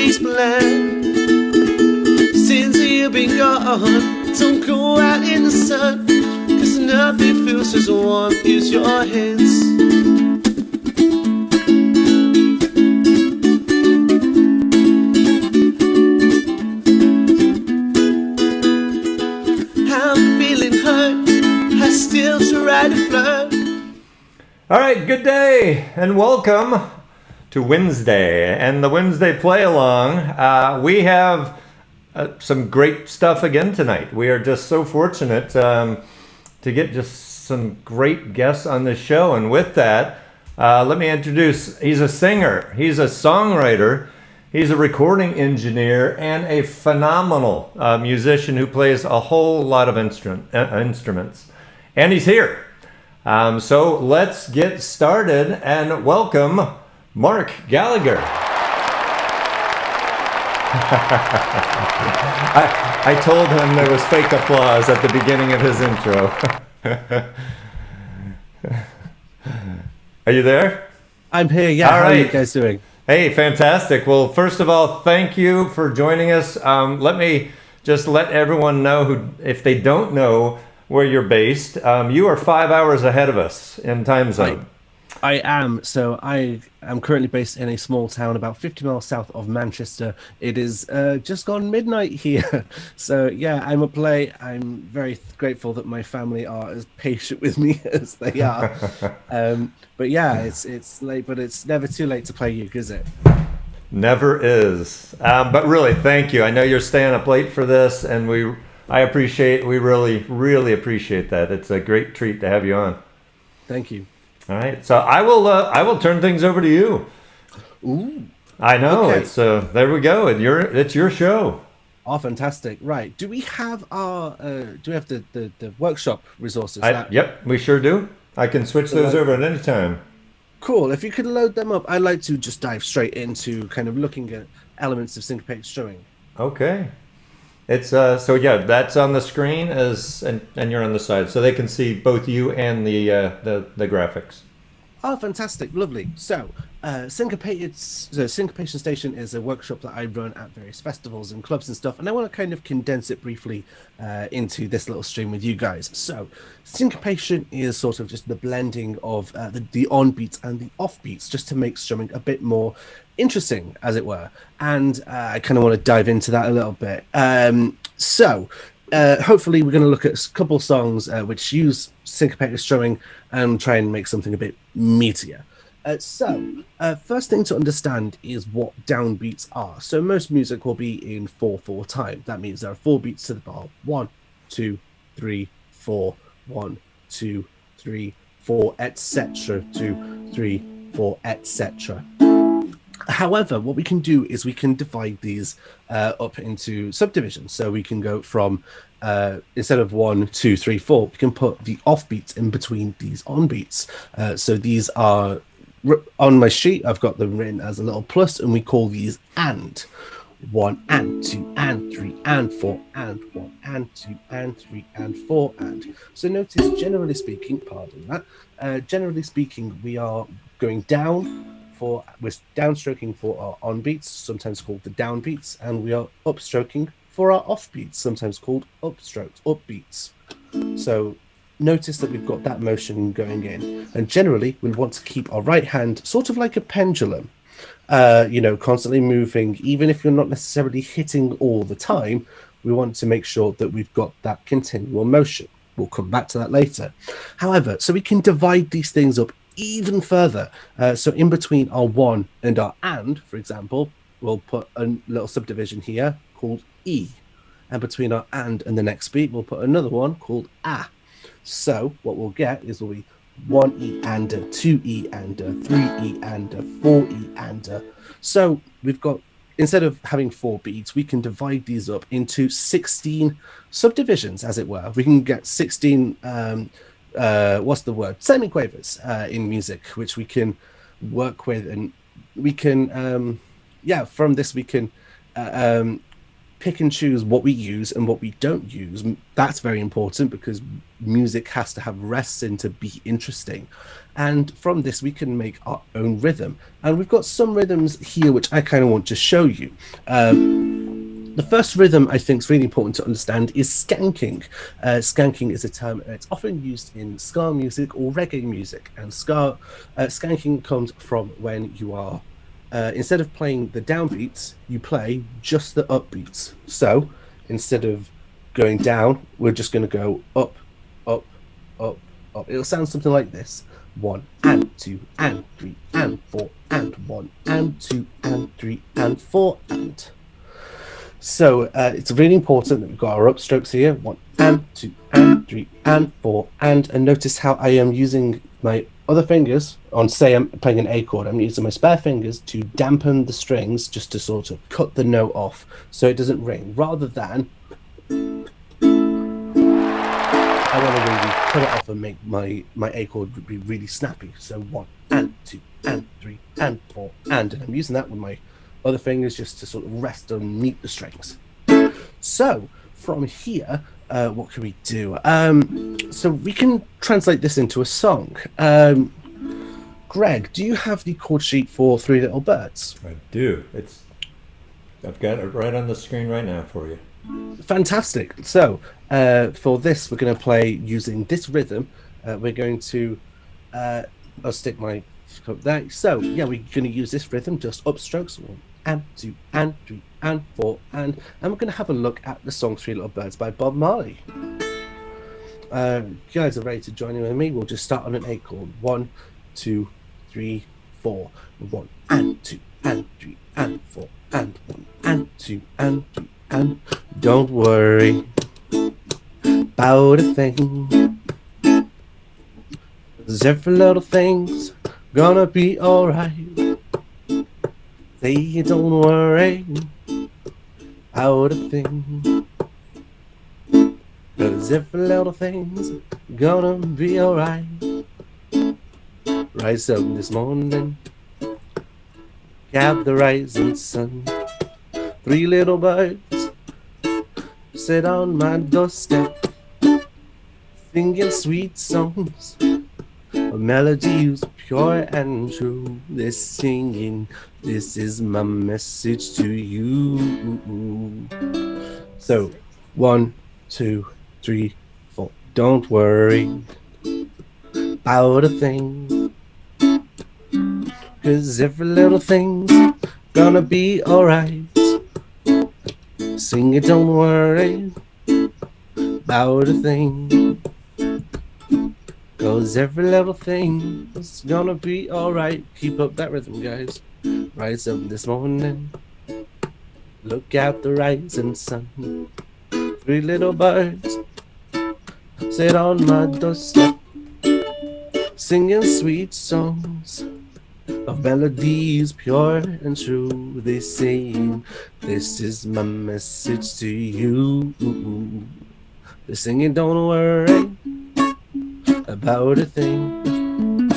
always planned. Since you've been gone, don't go out in the sun, 'cause nothing feels as warm as your hands. I'm feeling hurt, I still try to flirt. All right, good day and welcome to Wednesday and the Wednesday play along. We have some great stuff again tonight. We are just so fortunate to get just some great guests on the show. And with that, let me introduce, he's a singer, he's a songwriter, he's a recording engineer, and a phenomenal musician who plays a whole lot of instruments. And he's here. So let's get started and welcome Marc Gallagher. I told him there was fake applause at the beginning of his intro. Are you there? I'm here, yeah. All How right. are you guys doing? Hey, fantastic. Well, first of all, thank you for joining us. Let me just let everyone know who, if they don't know where you're based, you are 5 hours ahead of us in time zone. I am. So I am currently based in a small town about 50 miles south of Manchester. It is just gone midnight here. So yeah, I'm up late. I'm very grateful that my family are as patient with me as they are. But yeah, it's late, but it's never too late to play uke, is it? Never is. But really, thank you. I know you're staying up late for this, and we really appreciate that. It's a great treat to have you on. Thank you. All right, so I will turn things over to you. Ooh, I know. okay. It's there we go. It's your show. Oh, fantastic! Right, do we have the workshop resources? Yep, we sure do. I can switch those over at any time. Cool. If you could load them up, I'd like to just dive straight into kind of looking at elements of syncopated strumming. Okay. It's so yeah, that's on the screen and you're on the side, so they can see both you and the graphics. Oh, fantastic, lovely. So, Syncopation Station is a workshop that I run at various festivals and clubs and stuff, and I want to kind of condense it briefly into this little stream with you guys. So, syncopation is sort of just the blending of the on beats and the off beats, just to make strumming a bit more interesting, as it were. And I kind of want to dive into that a little bit. Hopefully we're going to look at a couple songs which use syncopated strumming and try and make something a bit meatier. First thing to understand is what downbeats are. So most music will be in 4/4 time. That means there are 4 beats to the bar. 1, 2, 3, 4, 1, 2, 3, 4, etc. 2, 3, 4, etc. However, what we can do is we can divide these up into subdivisions. So we can go from, instead of 1, 2, 3, 4, we can put the off beats in between these on beats. So these are, on my sheet, I've got them written as a little plus, and we call these and. 1 and 2 and 3 and 4 and 1 and 2 and 3 and 4 and. So notice, generally speaking, generally speaking, we are going down. We're downstroking for our on beats, sometimes called the down beats, and we are upstroking for our off beats, sometimes called upstrokes, upbeats. So notice that we've got that motion going in, and generally we want to keep our right hand sort of like a pendulum, constantly moving. Even if you're not necessarily hitting all the time, we want to make sure that we've got that continual motion. We'll come back to that later. However, so we can divide these things up even further. So in between our 1 and our and, for example, we'll put a little subdivision here called E. And between our and the next beat, we'll put another one called A. So what we'll get is we'll be 1E and a, 2E and a, 3E and a, 4E and a. So we've got, instead of having 4 beats, we can divide these up into 16 subdivisions, as it were. We can get 16 semiquavers in music, which we can work with, and we can from this we can pick and choose what we use and what we don't use. That's very important because music has to have rests in to be interesting. And from this, we can make our own rhythm. And we've got some rhythms here which I kind of want to show you. The first rhythm I think is really important to understand is skanking. Skanking is a term that's often used in ska music or reggae music. And skanking comes from when you are, instead of playing the downbeats, you play just the upbeats. So instead of going down, we're just going to go up, up, up, up. It'll sound something like this. 1 and 2 and 3 and 4 and 1 and 2 and 3 and 4 and. So it's really important that we've got our upstrokes here. 1 and 2 and 3 and 4 and notice how I am using my other fingers on, say I'm playing an A chord, I'm using my spare fingers to dampen the strings, just to sort of cut the note off so it doesn't ring, rather than I want to really cut it off and make my A chord be really snappy. So 1 and 2 and 3 and 4 and I'm using that with my other fingers just to sort of rest and meet the strings. So from here, what can we do? So we can translate this into a song. Greg, do you have the chord sheet for Three Little Birds? I do. I've got it right on the screen right now for you. Fantastic. So for this, we're going to play using this rhythm. We're going to, I'll stick my foot there. So yeah, we're going to use this rhythm, just upstrokes. 1 and 2 and 3 and 4 and we're going to have a look at the song Three Little Birds by Bob Marley. You guys are ready to join in with me? We'll just start on an A chord. 1, 2, 3, 4. 1 and 2 and 3 and 4 and 1 and 2 and 3 and don't worry about a thing, 'cause every little thing's gonna be alright. Say don't worry about a thing, 'cause every little thing's gonna be alright. Rise up this morning, got the rising sun. 3 little birds sit on my doorstep, singing sweet songs, a melody pure and true. They're singing, this is my message to you. So 1, 2, 3, 4. Don't worry about a thing, 'cause every little thing's gonna be alright. Sing it, don't worry about a thing, 'cause every little thing is gonna be alright. Keep up that rhythm, guys. Rise up this morning, look out the rising sun. 3 little birds sit on my doorstep, singing sweet songs of melodies pure and true. They sing, this is my message to you. They're singing, don't worry about a thing,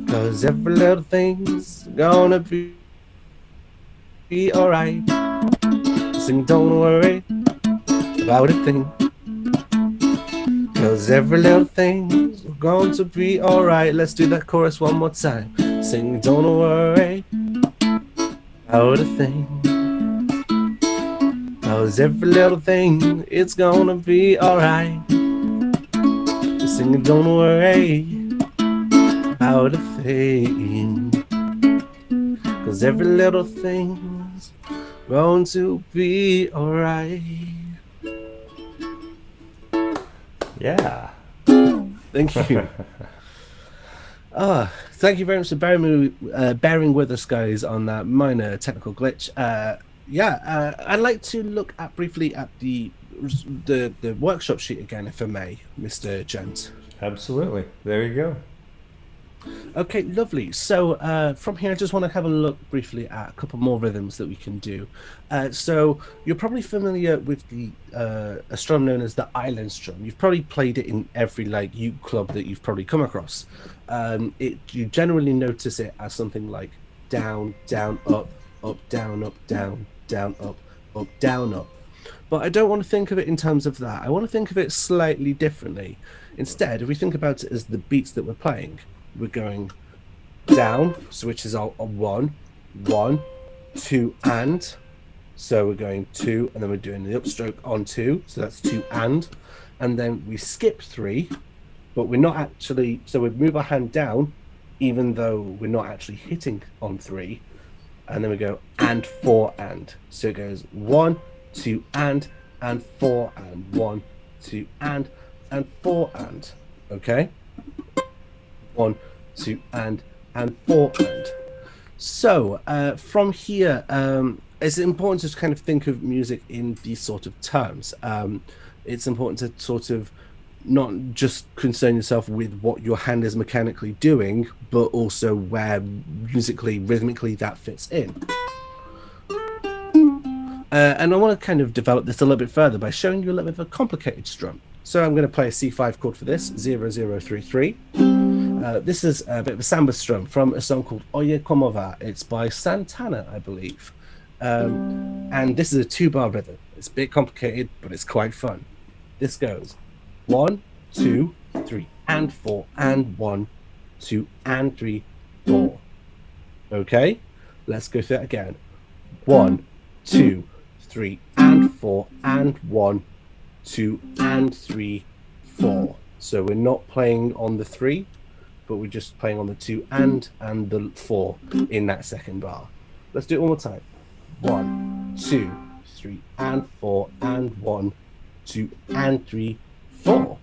'cause every little thing's gonna be alright. Sing, don't worry about a thing, 'cause every little thing's going to be alright. Let's do that chorus one more time. Sing, don't worry about a thing, 'cause every little thing, it's gonna be alright. Sing, don't worry about a thing, 'cause every little thing's going to be alright. Yeah. Thank you. Thank you very much for bearing with us, guys, on that minor technical glitch. I'd like to look at briefly at the workshop sheet again, if I may, Mr. Gent. Absolutely. There you go. Okay, lovely. So from here, I just want to have a look briefly at a couple more rhythms that we can do. So you're probably familiar with the a strum known as the island strum. You've probably played it in every uke club that you've probably come across. You generally notice it as something like down, down, up, up, down, down, up, up, down, up. But I don't want to think of it in terms of that. I want to think of it slightly differently. Instead, if we think about it as the beats that we're playing, we're going down, so which is our one, one, two, and. So we're going two, and then we're doing the upstroke on two, so that's two and then we skip three, but we're not actually. So we move our hand down, even though we're not actually hitting on three, and then we go and four and. So it goes one, two, and four and one, two, and four and. Okay. One, two, and four and. So from here, it's important to kind of think of music in these sort of terms. It's important to sort of not just concern yourself with what your hand is mechanically doing, but also where musically, rhythmically that fits in. And I want to kind of develop this a little bit further by showing you a little bit of a complicated strum. So I'm going to play a C5 chord for this, 0033. This is a bit of a samba strum from a song called Oye Como Va. It's by Santana, I believe. And this is a 2-bar rhythm. It's a bit complicated, but it's quite fun. This goes 1, 2, 3, and 4, and 1, 2, and 3, 4. Okay, let's go through that again. 1, 2, 3, and 4, and 1, 2, and 3, 4. So we're not playing on the 3, but we're just playing on the 2 and the 4 in that second bar. Let's do it one more time. 1, 2, 3, and 4, and 1, 2, and 3, 4.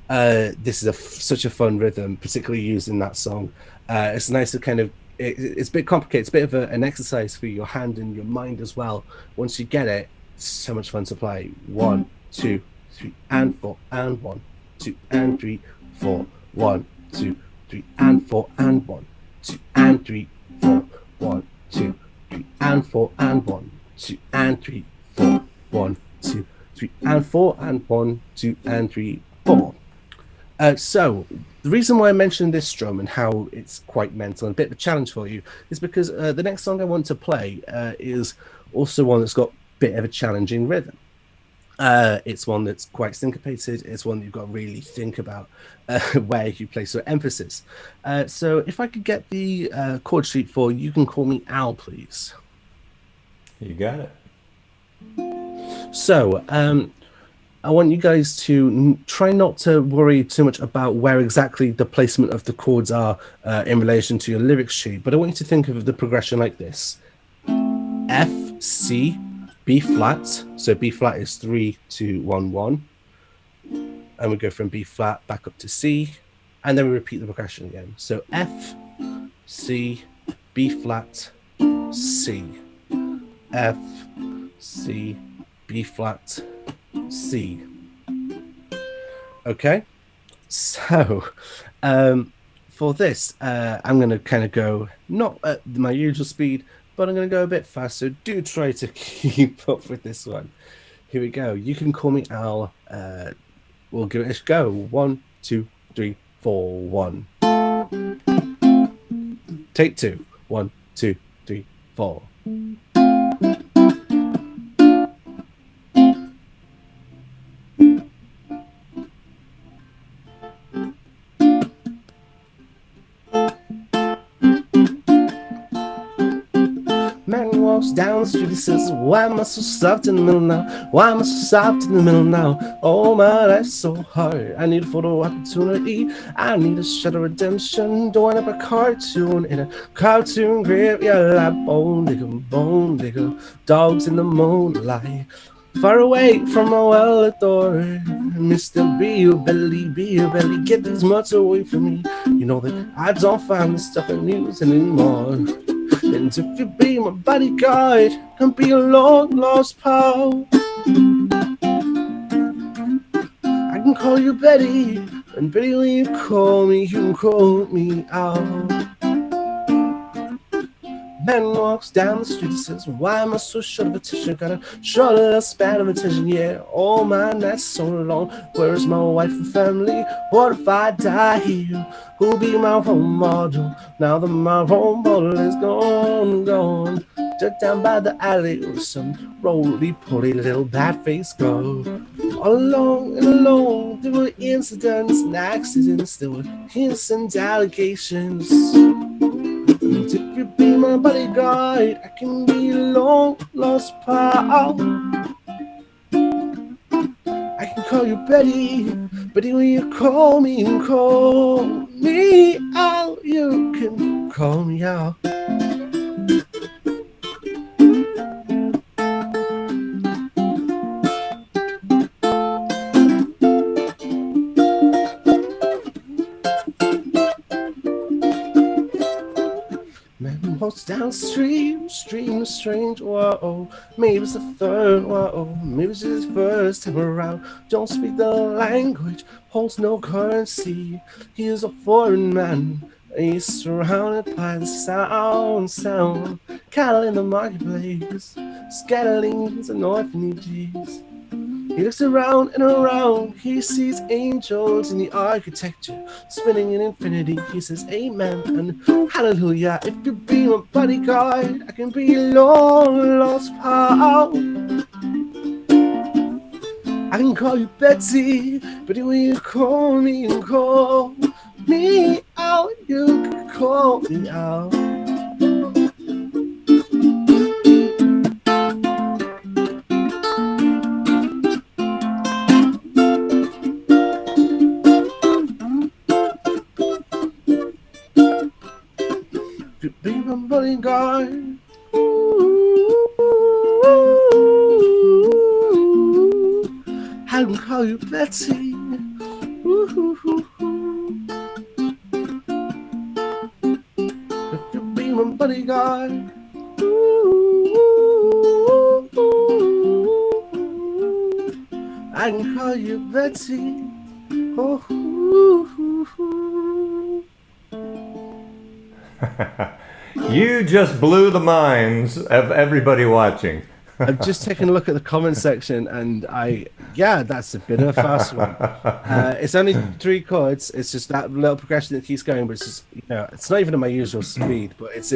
This is such a fun rhythm, particularly used in that song. It's nice to kind of, it's a bit complicated. It's a bit of an exercise for your hand and your mind as well. Once you get it, it's so much fun to play. 1, 2, 3, and 4, and 1, 2, and 3, 4. 1, 2, 3, and 4, and 1, 2, and 3, 4. 1, 2, 3, and 4, and 1, 2, and 3, 4. 1, 2, 3, and 4, and 1, 2, and 3, 4. So the reason why I mentioned this strum and how it's quite mental and a bit of a challenge for you is because the next song I want to play is also one that's got a bit of a challenging rhythm. It's one that's quite syncopated. It's one that you've got to really think about where you place your emphasis. So if I could get the chord sheet for You Can Call Me Al, please. You got it. So I want you guys to try not to worry too much about where exactly the placement of the chords are in relation to your lyrics sheet, but I want you to think of the progression like this. F, C, B flat. So B flat is 3, 2, 1, 1. And we go from B flat back up to C, and then we repeat the progression again. So F, C, B flat, C. F, C, B flat, C. Okay, so for this, I'm going to kind of go not at my usual speed, but I'm going to go a bit faster. Do try to keep up with this one. Here we go. You Can Call Me Al. We'll give it a go. 1, 2, 3, 4, 1. Take 2. 1, 2, 3, 4. Down the street, he says, why am I so soft in the middle now? Why am I so soft in the middle now? Oh my, that's so hard. I need a photo opportunity. I need a shutter redemption. Doing up a cartoon in a cartoon graveyard. Like bone digger, dogs in the moonlight. Far away from my well-adored Mr. Be a belly, get these mutts away from me. You know that I don't find this stuff in news anymore. And if you be my bodyguard, and be a long-lost pal, I can call you Betty, and Betty, when you call me, you can call me out. Man walks down the street and says, why am I so short of attention? Got a short little span of attention, yeah. Oh man, that's so long. Where's my wife and family? What if I die here? Who'll be my role model? Now that my role model is gone. just down by the alley with some roly-poly little bat-faced girl. All along and along, there were incidents and accidents, there were hints and allegations. And if you be my bodyguard, I can be a long-lost pal. I can call you Betty, but when you call me out, you can call me out. Man walks downstream, stream is strange, whoa. Maybe it's the third, whoa. Maybe it's his first time around. Don't speak the language, holds no currency. He is a foreign man. He's surrounded by the sound. Cattle in the marketplace, scatterlings and orphanages. He looks around and around, he sees angels in the architecture, spinning in infinity. He says amen and hallelujah. If you be my bodyguard, I can be a long lost pal. I can call you Betsy, but when you call me out, you can call me out. Be my bodyguard. I can call you Betsy. If you be my bodyguard. I can call you Betsy. You just blew the minds of everybody watching. I've just taken a look at the comment section, and that's a bit of a fast one. It's only 3 chords. It's just that little progression that keeps going, but it's just, it's not even at my usual speed. But it's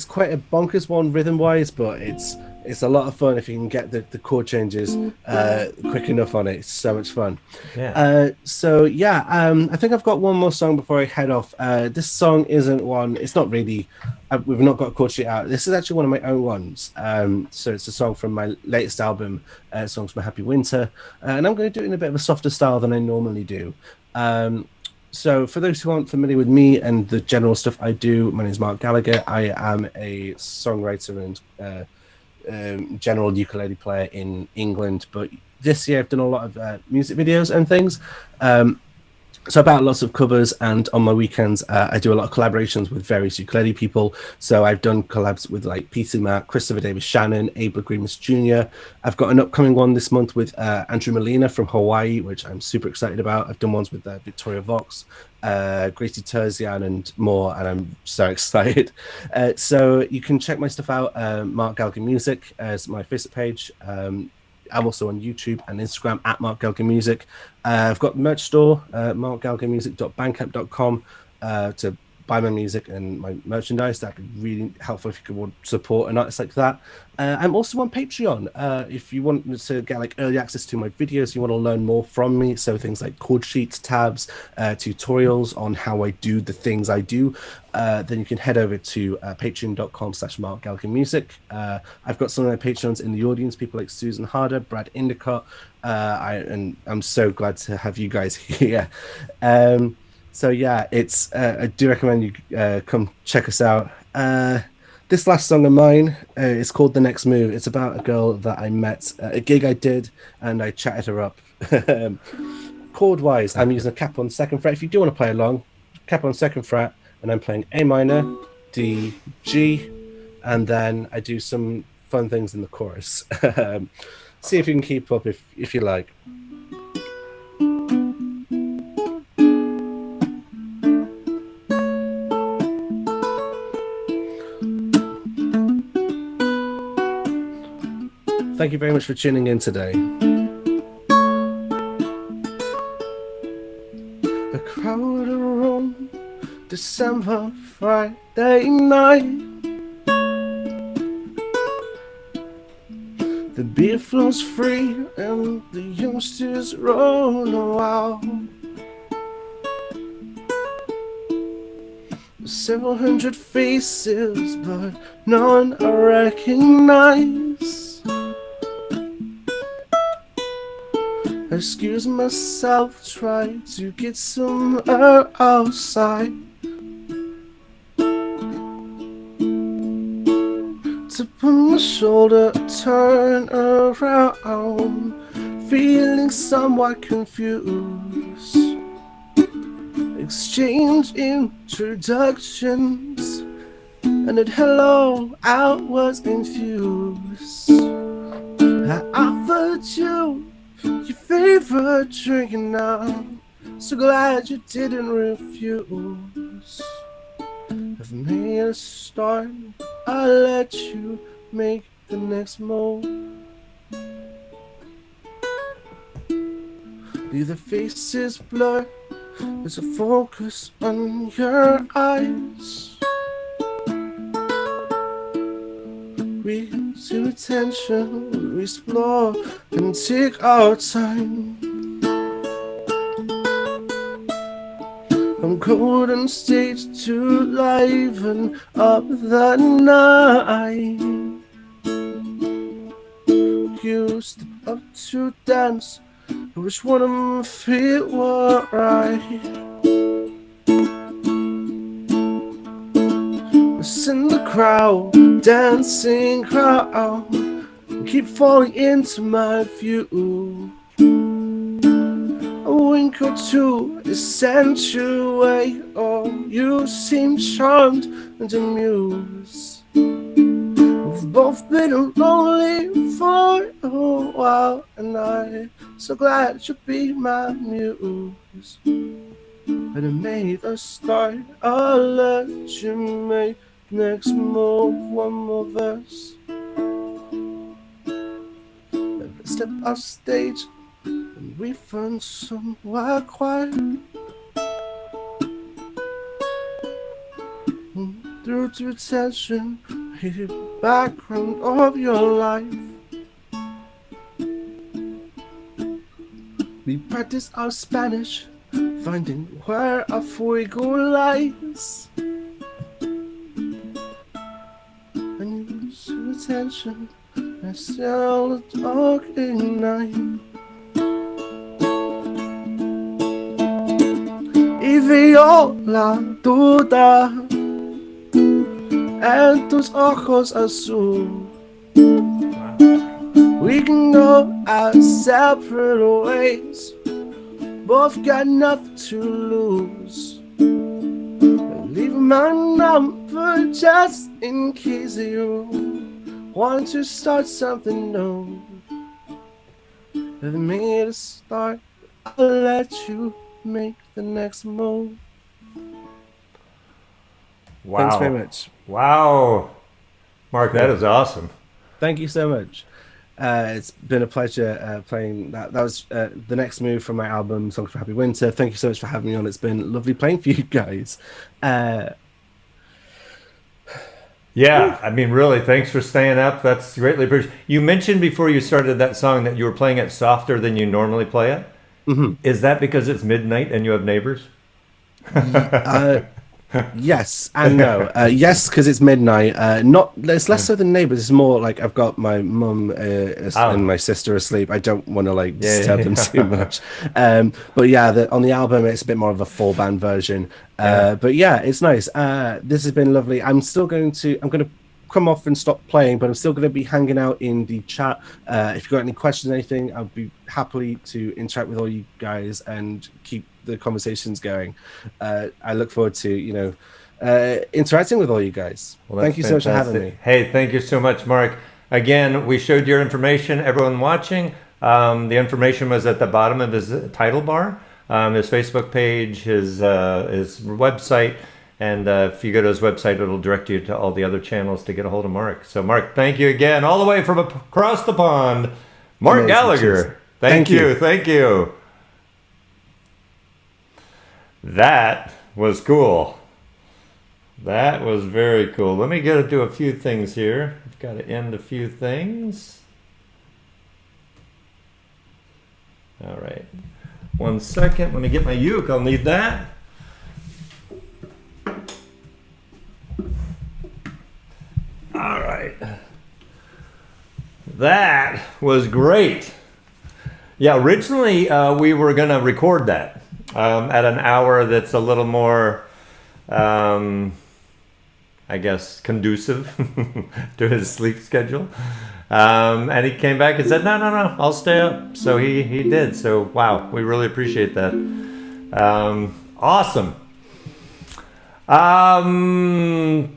quite a bonkers one rhythm wise, but it's a lot of fun if you can get the chord changes quick enough on it. It's so much fun. Yeah. I think I've got one more song before I head off. This song isn't one. It's not really. We've not got a chord sheet out. This is actually one of my own ones. So it's a song from my latest album, Songs from Happy Winter, and I'm going to do it in a bit of a softer style than I normally do. So for those who aren't familiar with me and the general stuff I do, my name is Marc Gallagher. I am a songwriter and general ukulele player in England, but this year I've done a lot of music videos and things. So about lots of covers, and on my weekends I do a lot of collaborations with various ukulele people. So I've done collabs with like Peter Mac, Christopher Davis Shannon, Abel Agreements Jr. I've got an upcoming one this month with Andrew Molina from Hawaii, which I'm super excited about. I've done ones with Victoria Vox, Gracie Terzian and more, and I'm so excited. So you can check my stuff out, Marc Gallagher Music as my Facebook page. I'm also on YouTube and Instagram at Marc Gallagher Music. I've got the merch store, marcgallaghermusic.bandcamp.com, to buy my music and my merchandise. That'd be really helpful if you could support an artist like that. I'm also on Patreon. If you want to get like early access to my videos, you want to learn more from me, so things like chord sheets, tabs, tutorials on how I do the things I do, then you can head over to patreon.com/Marc Gallagher Music. I've got some of my patrons in the audience, people like Susan Harder, Brad Endicott, and I'm so glad to have you guys here. So yeah, it's I do recommend you come check us out. This last song of mine is called The Next Move. It's about a girl that I met at a gig I did, and I chatted her up. Chord wise, I'm using a cap on 2nd fret. If you do want to play along, cap on 2nd fret, and I'm playing A minor, D, G, and then I do some fun things in the chorus. See if you can keep up if you like. Thank you very much for tuning in today. A crowded room, December Friday night. The beer flows free and the youngsters roll around. Several hundred faces, but none I recognize. Excuse myself, try to get some air outside. Tip on my shoulder, turn around, feeling somewhat confused. Exchange introductions, and at hello I was infused. I offered you your favorite drink, and I'm so glad you didn't refuse. I've made a start, I'll let you make the next move. Leave the faces blur, there's a focus on your eyes. We see attention, we explore and take our time. I'm cold on stage to liven up the night. You step up to dance, I wish one of my feet were right. It's in the crowd, dancing crowd, keep falling into my view. A wink or two is sent your way. Oh, you seem charmed and amused. We've both been lonely for a while, and I'm so glad you'll be my muse. And I made a start, I'll let you make next move. One more verse. Let's step off stage and we find somewhere quiet. Through to attention, hear the background of your life. We practice our Spanish, finding where our fuego lies. And you lose your attention, I still the dark night. Y veo la duda en tus ojos azul. We can go our separate ways, both got nothing to lose. Leave my number just in case you want to start something new. Let me to start, I'll let you make the next move. Wow. Thanks very much. Wow. Mark, that is awesome. Thank you so much. It's been a pleasure playing that. That was the next move from my album, Songs for Happy Winter. Thank you so much for having me on. It's been lovely playing for you guys. Yeah, I mean, really, thanks for staying up. That's greatly appreciated. You mentioned before you started that song that you were playing it softer than you normally play it. Mm-hmm. Is that because it's midnight and you have neighbors? Yes and no. Yes, because it's midnight. Not it's less so than neighbors. It's more like I've got my mum and my sister asleep. I don't want to disturb them too much. But yeah, on the album it's a bit more of a full band version. But yeah, it's nice. This has been lovely. I'm going to come off and stop playing, but I'm still going to be hanging out in the chat. If you've got any questions or anything, I'll be happy to interact with all you guys and keep the conversations going. I look forward to interacting with all you guys. Well, thank you so much for having me. Hey, thank you so much, Mark. Again, we showed your information, everyone watching. The information was at the bottom of his title bar, his Facebook page, his website, and if you go to his website, it'll direct you to all the other channels to get a hold of Mark. So Mark, thank you again, all the way from across the pond, Marc Gallagher. Thank you. That was cool. That was very cool. Let me do a few things here. I've got to end a few things. All right. 1 second. Let me get my uke. I'll need that. All right. That was great. Yeah, originally we were going to record that at an hour that's a little more, I guess, conducive to his sleep schedule. And he came back and said, no, I'll stay up. So he did. So, wow, we really appreciate that. Awesome.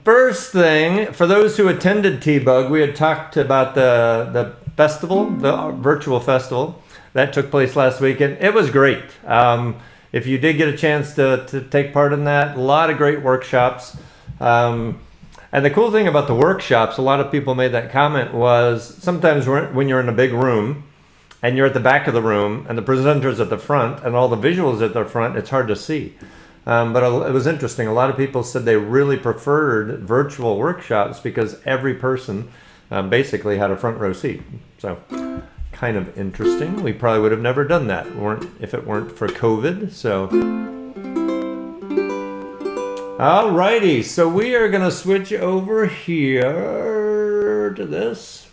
First thing, for those who attended T-Bug, we had talked about the festival, the virtual festival that took place last weekend. It was great. If you did get a chance to take part in that, a lot of great workshops. And the cool thing about the workshops, a lot of people made that comment, was sometimes when you're in a big room and you're at the back of the room and the presenter's at the front and all the visuals at the front, it's hard to see. But it was interesting. A lot of people said they really preferred virtual workshops because every person basically had a front row seat. So kind of interesting. We probably would have never done that if it weren't for COVID. So alrighty, so we are going to switch over here to this.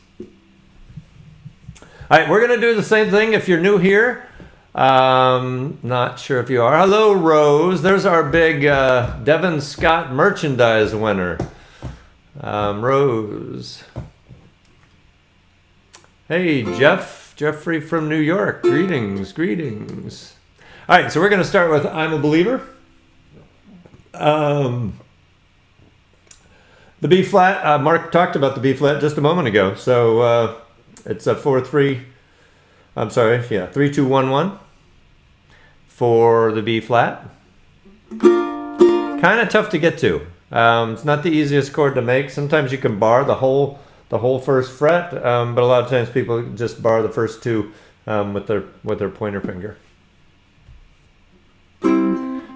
All right, we're going to do the same thing if you're new here. Not sure if you are. Hello, Rose. There's our big Devin Scott merchandise winner. Rose. Hey, Jeffrey from New York. Greetings. All right, so we're going to start with I'm a Believer. The B flat, Mark talked about the B flat just a moment ago. So it's a 3-2-1-1 for the B flat. Kind of tough to get to. It's not the easiest chord to make. Sometimes you can bar the whole first fret, but a lot of times people just bar the first two with their pointer finger.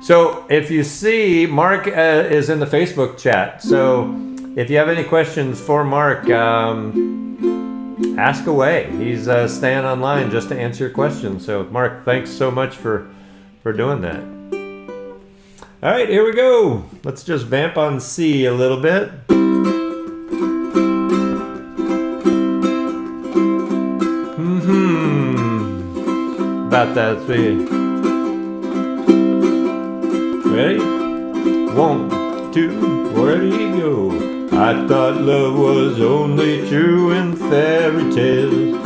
So if you see, Mark is in the Facebook chat. So if you have any questions for Mark, ask away. He's staying online just to answer your questions. So Mark, thanks so much for doing that. All right, here we go. Let's just vamp on C a little bit. About that three. Ready? 1, 2, where do you go? I thought love was only true in fairy tales,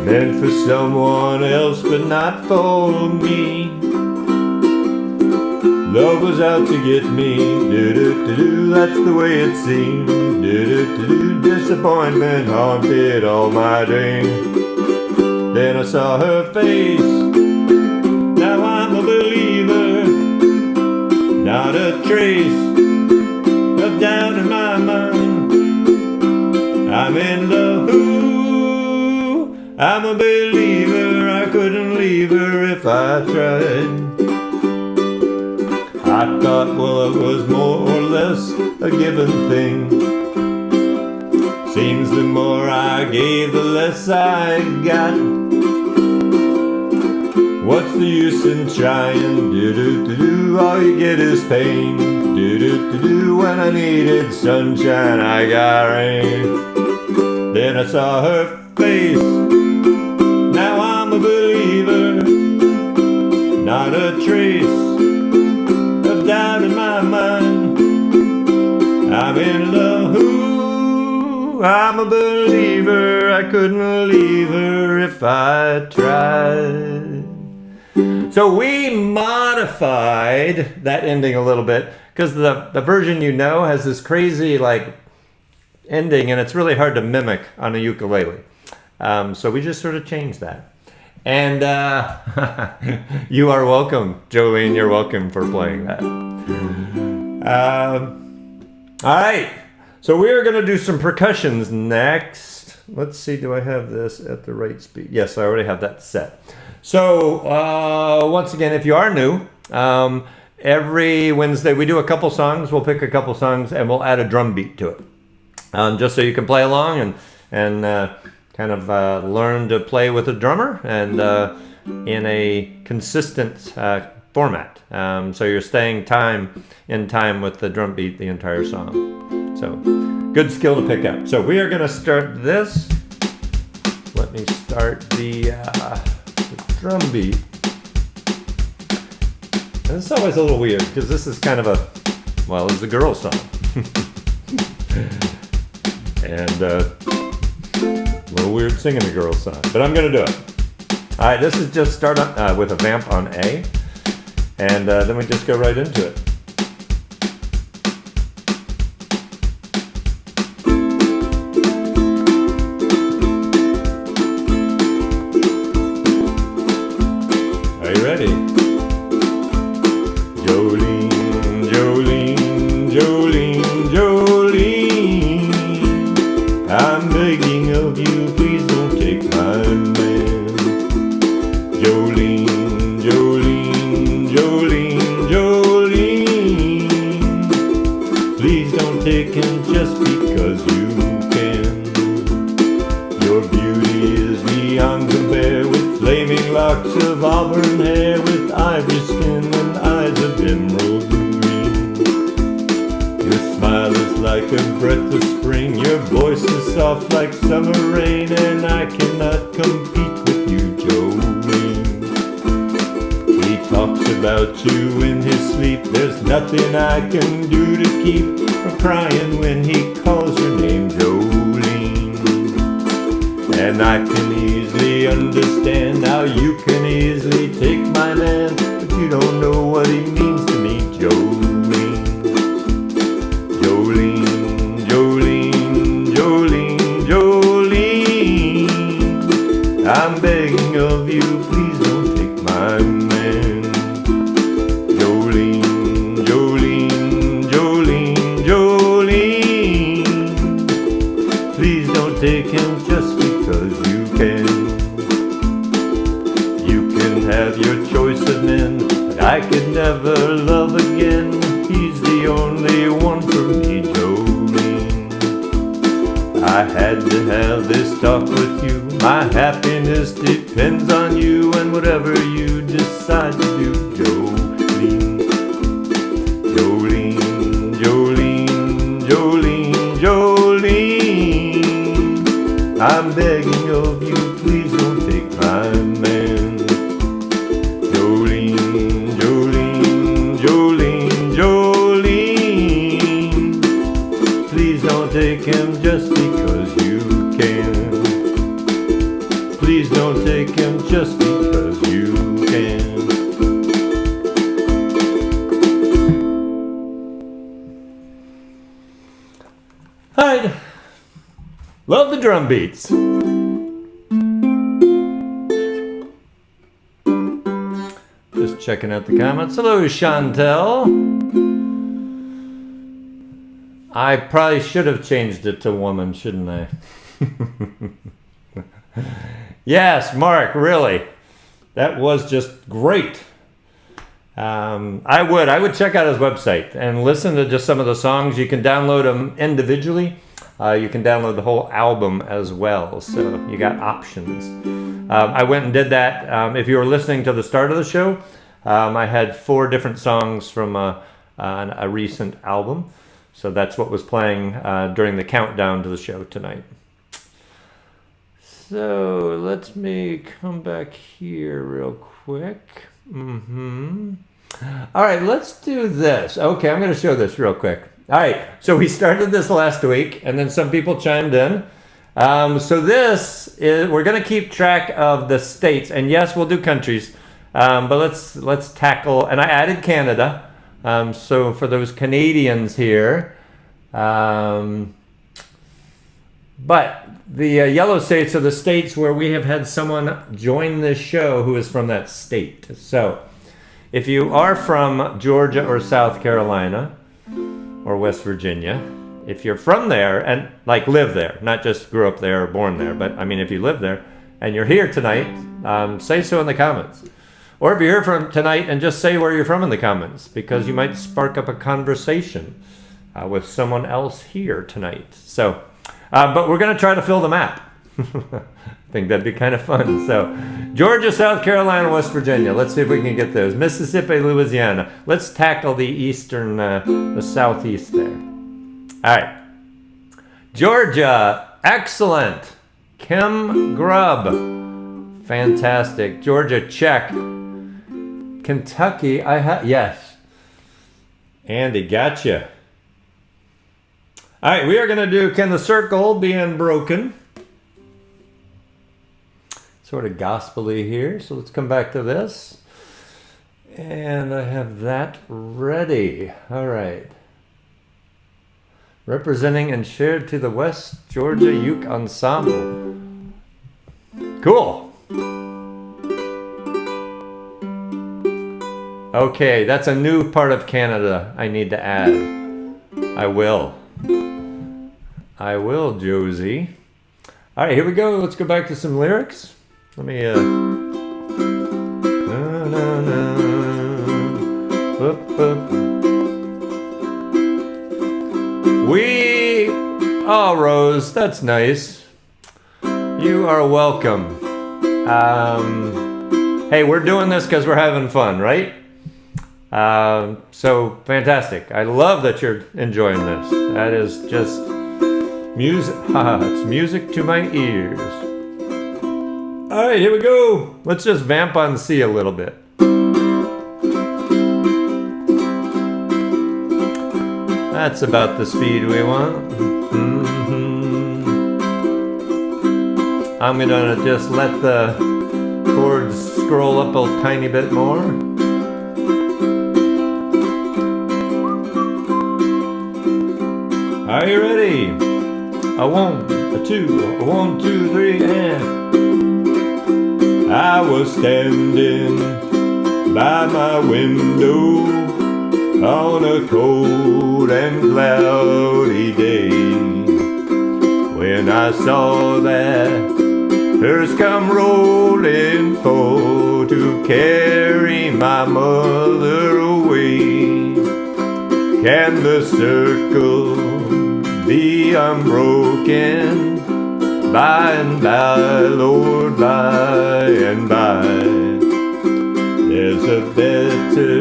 meant for someone else but not for me. Love was out to get me, do-do-do-do, that's the way it seemed. Do-do-do-do, disappointment haunted all my dreams. Then I saw her face, now I'm a believer. Not a trace of doubt in my mind. I'm in love, ooh, I'm a believer. I couldn't leave her if I tried. I thought love was more or less a given thing. Seems the more I gave, the less I got. What's the use in trying? Do-do-do-do, all you get is pain. Do-do-do-do, when I needed sunshine, I got rain. Then I saw her face, now I'm a believer. Not a trace of doubt in my mind. I'm in love, ooh, I'm a believer. I couldn't leave her if I tried. So we modified that ending a little bit because the version has this crazy like ending and it's really hard to mimic on a ukulele. So we just sort of changed that. And you are welcome, Jolene. You're welcome for playing that. All right. So we are going to do some percussions next. Let's see. Do I have this at the right speed? Yes, I already have that set. So once again, if you are new, every Wednesday we do a couple songs. We'll pick a couple songs and we'll add a drum beat to it, just so you can play along and kind of learn to play with a drummer and in a consistent format. So you're staying in time with the drum beat the entire song. So good skill to pick up. So we are going to start this. Let me start the drum beat. And it's always a little weird because this is kind of it's a girl song. And a little weird singing a girl song, but I'm going to do it. All right, this is just start with a vamp on A, and then we just go right into it. Are you ready? Jolene, Jolene, Jolene, Jolene, I'm begging of you, please don't take my man. Jolene, Jolene, Jolene, Jolene, please don't take him just because you can. Your beauty is beyond compare, with flaming locks of auburn hair, with ivory skin and eyes of emerald green. Your smile is like a breath of spring, your voice is soft like summer rain, and I cannot compete with you, Jolene. He talks about you in his sleep, there's nothing I can do to keep from crying when he calls your name, Jolene. And I can easily understand how you can easily take my man, but you don't know what he means to me, Jolene. Jolene, Jolene, Jolene, Jolene, I'm begging of you, please don't take my man. Jolene, Jolene, Jolene, Jolene, please don't take him just because you can. You can have your choice of men, but I could never love again. He's the only one for me, Jolene. I had to have this talk with you. My happiness depends on you, and whatever you decide to do, Jolene. Jolene, Jolene, Jolene, Jolene, I'm begging of you, please don't take my man. Jolene, Jolene, Jolene, Jolene, please don't take him just because you can. Please don't take him just because you can. Alright, love the drum beats. Just checking out the comments. Hello, Chantel. I probably should have changed it to woman, shouldn't I? Yes, Mark, really. That was just great. I would check out his website and listen to just some of the songs. You can download them individually. You can download the whole album as well. So you got options. I went and did that. If you were listening to the start of the show, I had 4 different songs from a recent album. So that's what was playing during the countdown to the show tonight. So let me come back here real quick. All right, let's do this. Okay, I'm going to show this real quick. All right, so we started this last week, and then some people chimed in. So this is, we're going to keep track of the states, and yes, we'll do countries, but let's tackle, and I added Canada. So for those Canadians here, but the yellow states are the states where we have had someone join this show who is from that state. So if you are from Georgia or South Carolina or West Virginia, if you're from there and like live there, not just grew up there or born there, but I mean if you live there and you're here tonight, say so in the comments. Or if you're here from tonight and just say where you're from in the comments, because you might spark up a conversation with someone else here tonight. So, but we're going to try to fill the map. I think that'd be kind of fun. So, Georgia, South Carolina, West Virginia. Let's see if we can get those. Mississippi, Louisiana. Let's tackle the eastern, the southeast there. All right. Georgia, excellent. Kim Grubb, fantastic. Georgia, check. Kentucky, yes. Andy, gotcha. All right, we are going to do Can the Circle Be Unbroken? Sort of gospel-y here, so let's come back to this. And I have that ready. All right. Representing and shared to the West Georgia Uke Ensemble. Cool. Okay, that's a new part of Canada I need to add. I will, Josie. All right, here we go. Let's go back to some lyrics. Let me, Oh, Rose, that's nice. You are welcome. Hey, we're doing this because we're having fun, right? So fantastic. I love that you're enjoying this. That is just music. It's music to my ears. All right, here we go. Let's just vamp on C a little bit. That's about the speed we want. I'm gonna just let the chords scroll up a tiny bit more. Are you ready? A 1, a 2, a 1, 2, 3, and I was standing by my window on a cold and cloudy day when I saw that hearse come rolling for to carry my mother away. Can the circle be unbroken by and by, Lord, by and by? There's a better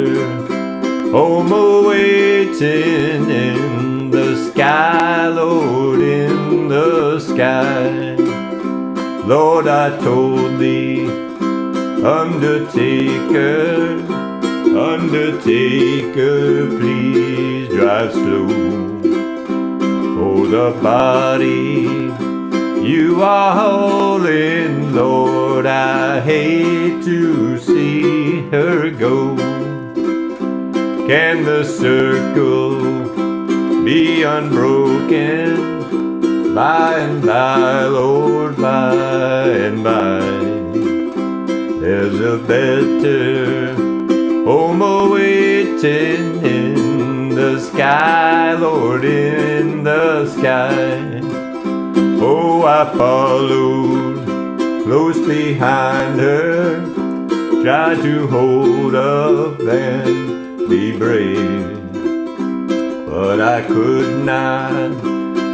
home awaiting in the sky, Lord, in the sky. Lord, I told thee, Undertaker, Undertaker, please drive slow. For the body you are hauling, Lord, I hate to see her go. Can the circle be unbroken by and by, Lord, by and by? There's a better home awaiting in the sky, Lord, in the sky. Oh, I followed close behind her, tried to hold up and be brave, but I could not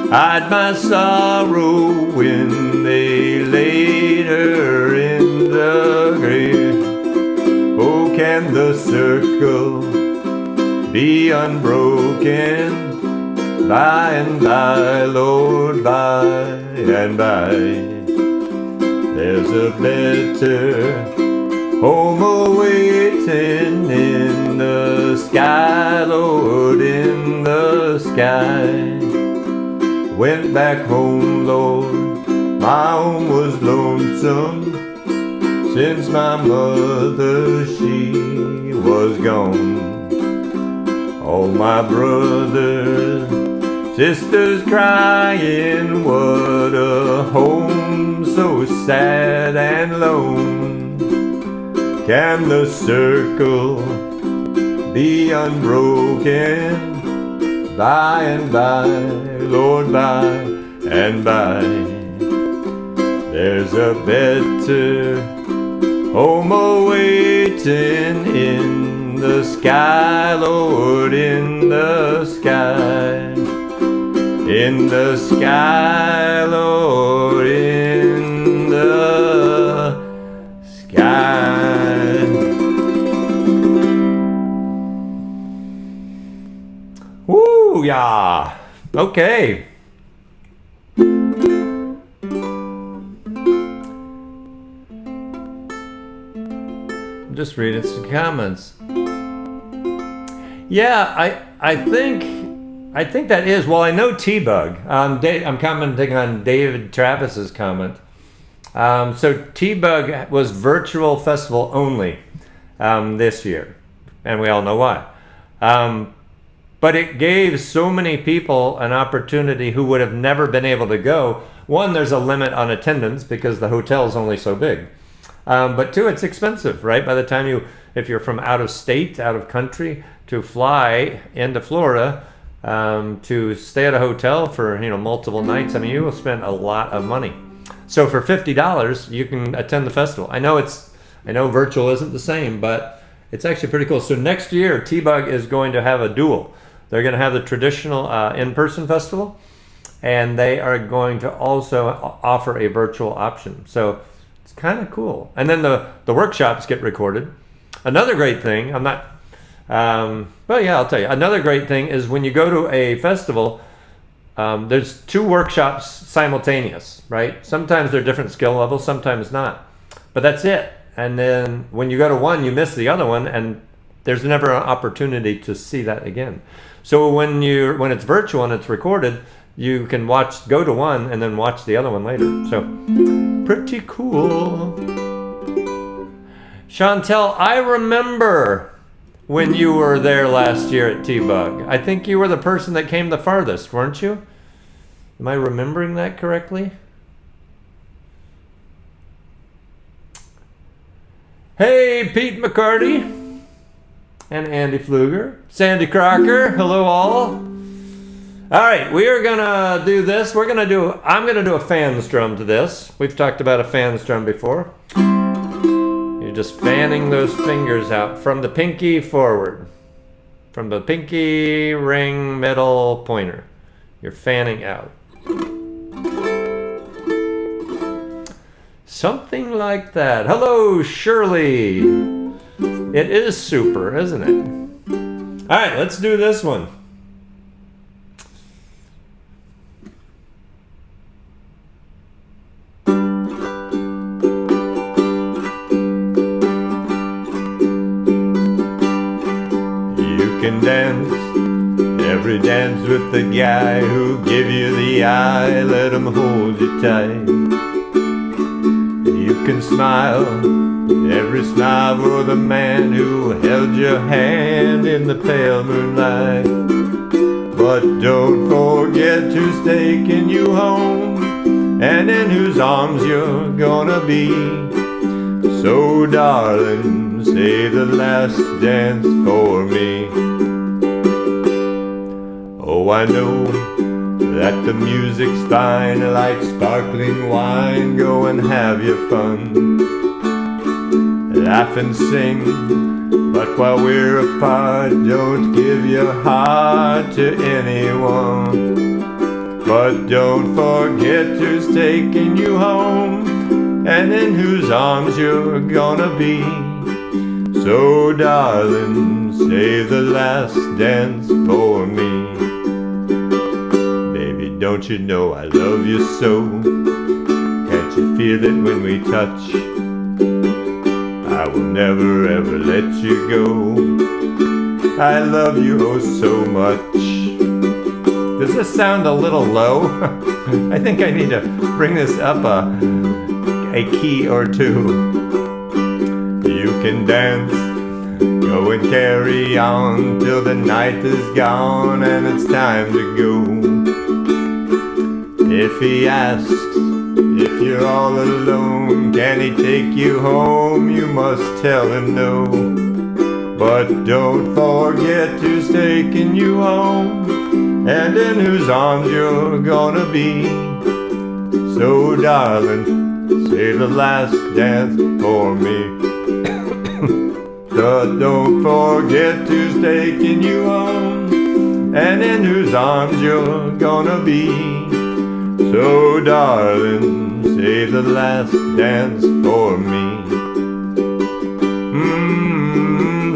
hide my sorrow when they laid her in the grave. Oh, can the circle be unbroken by and by, Lord, by and by? There's a better home awaiting in the sky, Lord, in the sky. Went back home, Lord, my home was lonesome since my mother, she was gone. All my brothers, sisters crying, what a home so sad and lone. Can the circle be unbroken by and by, Lord, by and by? There's a better home awaiting in the sky, Lord, in the sky. In the sky, Lord, in Okay. I'm just reading some comments. Yeah, I think that is. Well, I know T-Bug. I'm commenting on David Travis's comment. So T-Bug was virtual festival only this year, and we all know why. But it gave so many people an opportunity who would have never been able to go. One, there's a limit on attendance because the hotel's only so big. But two, it's expensive, right? By the time if you're from out of state, out of country, to fly into Florida, to stay at a hotel for multiple nights, I mean, you will spend a lot of money. So for $50, you can attend the festival. I know virtual isn't the same, but it's actually pretty cool. So next year, T-Bug is going to have a dual. They're going to have the traditional in-person festival, and they are going to also offer a virtual option. So it's kind of cool. And then the workshops get recorded. Another great thing, I'll tell you. Another great thing is when you go to a festival, there's 2 workshops simultaneous, right? Sometimes they're different skill levels, sometimes not. But that's it. And then when you go to one, you miss the other one, and there's never an opportunity to see that again. So when it's virtual and it's recorded, you can go to one and then watch the other one later. So pretty cool. Chantel, I remember when you were there last year at T-Bug. I think you were the person that came the farthest, weren't you? Am I remembering that correctly? Hey, Pete McCarty and Andy Pfluger. Sandy Crocker, hello all. All right, we are gonna do this. I'm gonna do a fan strum to this. We've talked about a fan strum before. You're just fanning those fingers out from the pinky forward. From the pinky, ring, middle, pointer. You're fanning out. Something like that. Hello, Shirley. It is super, isn't it? All right, let's do this one. You can dance every dance with the guy who give you the eye, let him hold you tight. You can smile every smile for the man who held your hand in the pale moonlight. But don't forget who's taking you home and in whose arms you're gonna be. So darling, say the last dance for me. Oh, I know that the music's fine like sparkling wine. Go and have your fun, laugh and sing, but while we're apart, don't give your heart to anyone. But don't forget who's taking you home and in whose arms you're gonna be. So darling, save the last dance for me. Baby, don't you know I love you so? Can't you feel it when we touch? I will never ever let you go. I love you oh so much. Does this sound a little low? I think I need to bring this up a key or two. You can dance, go and carry on till the night is gone and it's time to go. If he asks if you're all alone, can he take you home? You must tell him no. But don't forget who's taking you home and in whose arms you're gonna be. So darling, say the last dance for me. Don't forget who's taking you home and in whose arms you're gonna be. So darling, say the last dance for me.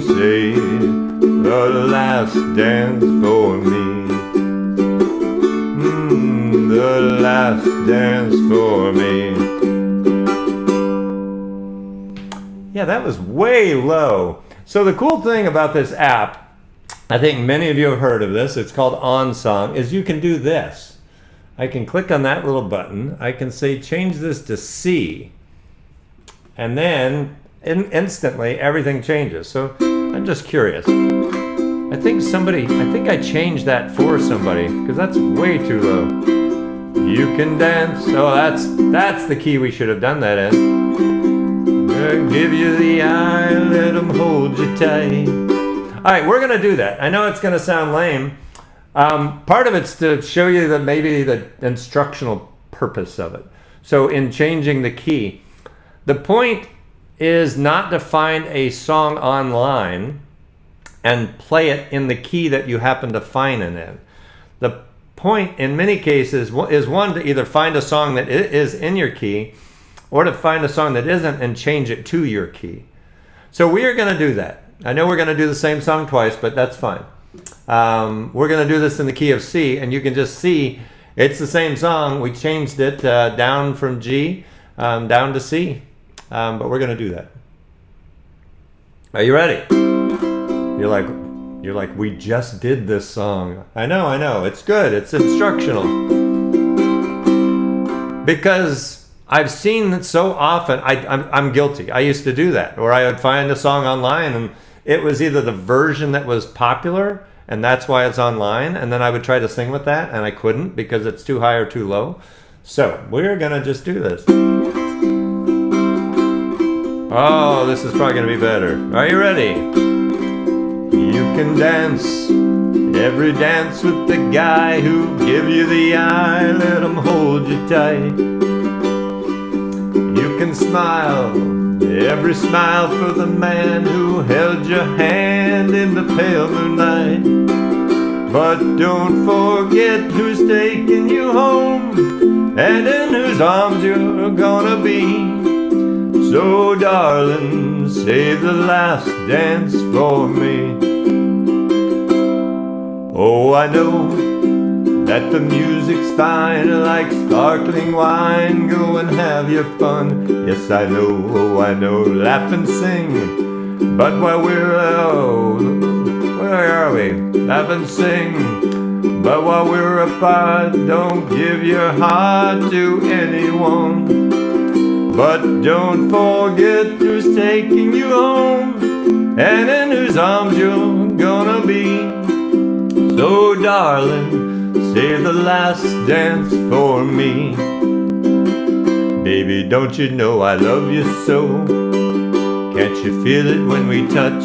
Say the last dance for me. the last dance for me. Yeah, that was way low. So the cool thing about this app, I think many of you have heard of this, it's called OnSong, is you can do this. I can click on that little button. I can say change this to C. And then instantly everything changes. So I'm just curious. I think I changed that for somebody because that's way too low. You can dance. Oh, that's the key we should have done that in. Give you the eye, let them hold you tight. All right, we're gonna do that. I know it's gonna sound lame. Part of it's to show you that maybe the instructional purpose of it. So in changing the key, the point is not to find a song online and play it in the key that you happen to find it in. The point in many cases is one, to either find a song that is in your key or to find a song that isn't and change it to your key. So we are going to do that. I know we're going to do the same song twice, but that's fine. We're going to do this in the key of C, and you can just see it's the same song. We changed it down from G down to C, but we're going to do that. Are you ready? You're like, we just did this song. I know, it's good, it's instructional. Because I've seen it so often, I'm guilty. I used to do that, where I would find a song online and it was either the version that was popular, and that's why it's online, and then I would try to sing with that, and I couldn't because it's too high or too low. So, we're gonna just do this. Oh, this is probably gonna be better. Are you ready? You can dance, every dance with the guy who give you the eye, let him hold you tight. You can smile, every smile for the man who held your hand in the pale moonlight. But don't forget who's taking you home and in whose arms you're gonna be. So darling, save the last dance for me. Oh, I know that the music's fine, like sparkling wine. Go and have your fun. Yes, I know, oh, I know, laugh and sing. But while we're, where are we? Laugh and sing. But while we're apart, don't give your heart to anyone. But don't forget who's taking you home and in whose arms you're gonna be. So darling, save the last dance for me. Baby, don't you know I love you so? Can't you feel it when we touch?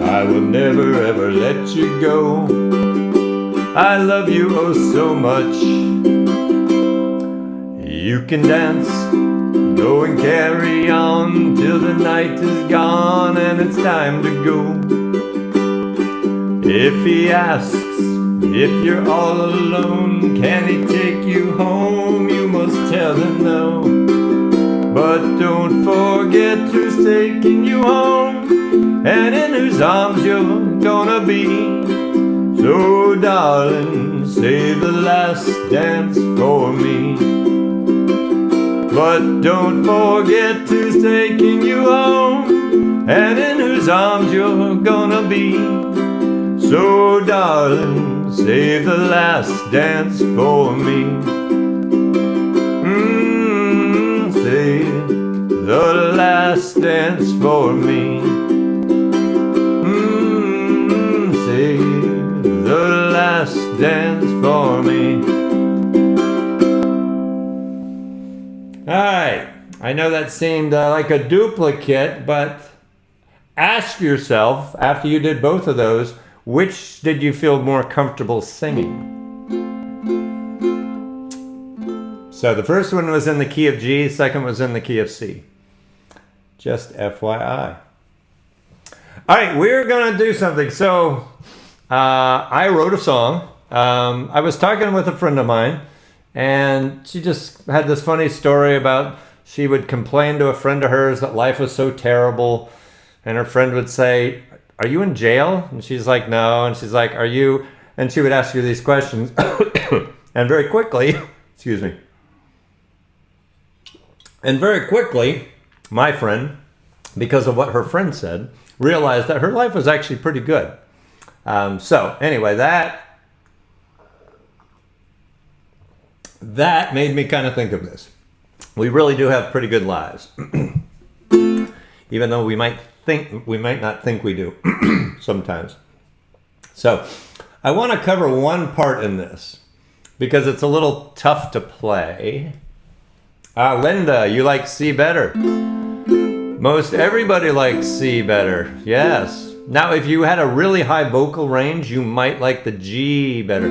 I will never ever let you go. I love you oh so much. You can dance, go and carry on till the night is gone and it's time to go. If he asks if you're all alone, can he take you home? You must tell him no. But don't forget who's taking you home and in whose arms you're gonna be. So darling, save the last dance for me. But don't forget who's taking you home and in whose arms you're gonna be. So darling, save the last dance for me. Save the last dance for me. Save the last dance for me. Alright, I know that seemed like a duplicate, but ask yourself, after you did both of those, which did you feel more comfortable singing? So the first one was in the key of G, second was in the key of C. Just FYI. Alright, we're going to do something. So I wrote a song. I was talking with a friend of mine, and she just had this funny story about she would complain to a friend of hers that life was so terrible, and her friend would say, "Are you in jail?" And she's like, "No." And she's like, "Are you?" And she would ask you these questions. And very quickly, excuse me. And very quickly, my friend, because of what her friend said, realized that her life was actually pretty good. So anyway, that made me kind of think of this. We really do have pretty good lives, even though we might not think we do sometimes. So I want to cover one part in this because it's a little tough to play. Linda, you like C better. Most everybody likes C better. Yes. Now, if you had a really high vocal range, you might like the G better.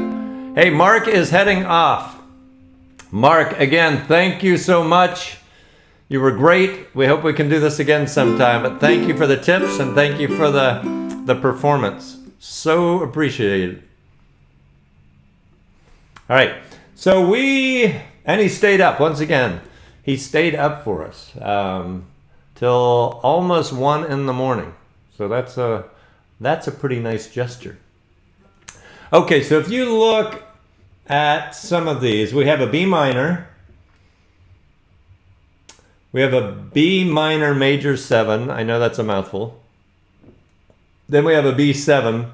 Hey, Mark is heading off. Mark, again, thank you so much. You were great. We hope we can do this again sometime. But thank you for the tips and thank you for the performance. So appreciated. All right. So and he stayed up once again. He stayed up for us till almost 1 in the morning. So that's a pretty nice gesture. Okay, so if you look at some of these, we have a B minor. We have a B minor major 7. I know that's a mouthful. Then we have a B7.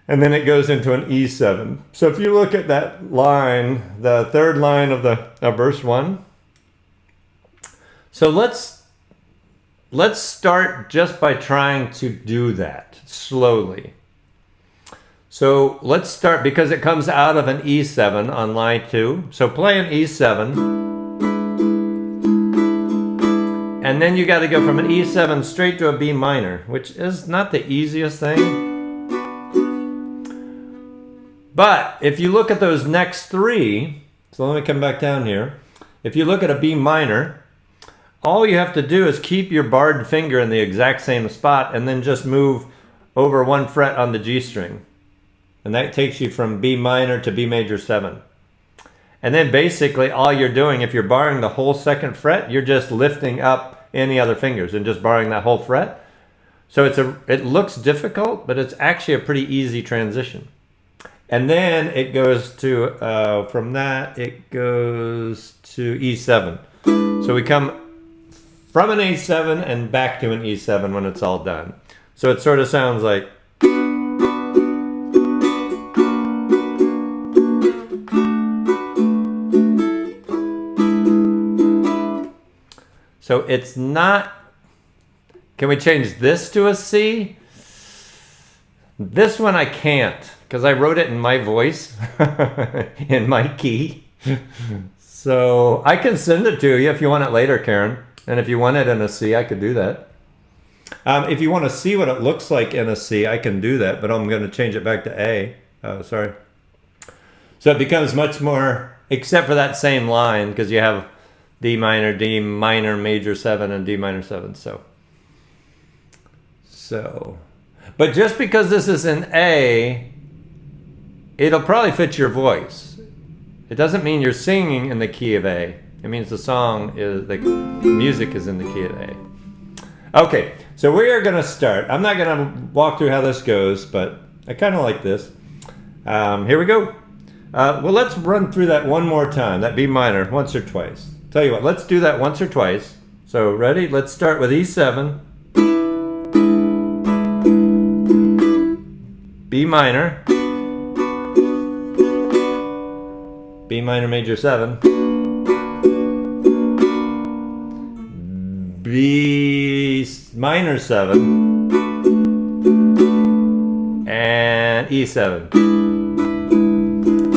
And then it goes into an E7. So if you look at that line, the third line of verse 1. So let's start just by trying to do that slowly. So let's start, because it comes out of an E7 on line 2. So play an E7. And then you got to go from an E7 straight to a B minor, which is not the easiest thing. But if you look at those next 3, so let me come back down here. If you look at a B minor, all you have to do is keep your barred finger in the exact same spot and then just move over 1 fret on the G string. And that takes you from B minor to B major 7. And then basically all you're doing, if you're barring the whole 2nd fret, you're just lifting up any other fingers and just barring that whole fret. So it looks difficult, but it's actually a pretty easy transition. And then it goes to, from that, it goes to E7. So we come from an A7 and back to an E7 when it's all done. So it sort of sounds like. So it's not, can we change this to a C? This one I can't, because I wrote it in my voice, in my key. So I can send it to you if you want it later, Karen. And if you want it in a C, I could do that. If you want to see what it looks like in a C, I can do that, but I'm going to change it back to A. Oh, sorry. So it becomes much more, except for that same line, because you have D minor, major 7, and D minor 7. So, but just because this is in A, it'll probably fit your voice. It doesn't mean you're singing in the key of A. It means the music is in the key of A. Okay, so we are going to start. I'm not going to walk through how this goes, but I kind of like this. Here we go. Well, let's run through that one more time, that B minor, once or twice. Tell you what, let's do that once or twice. So, ready? Let's start with E7. B minor. B minor major 7. B minor 7. And E7.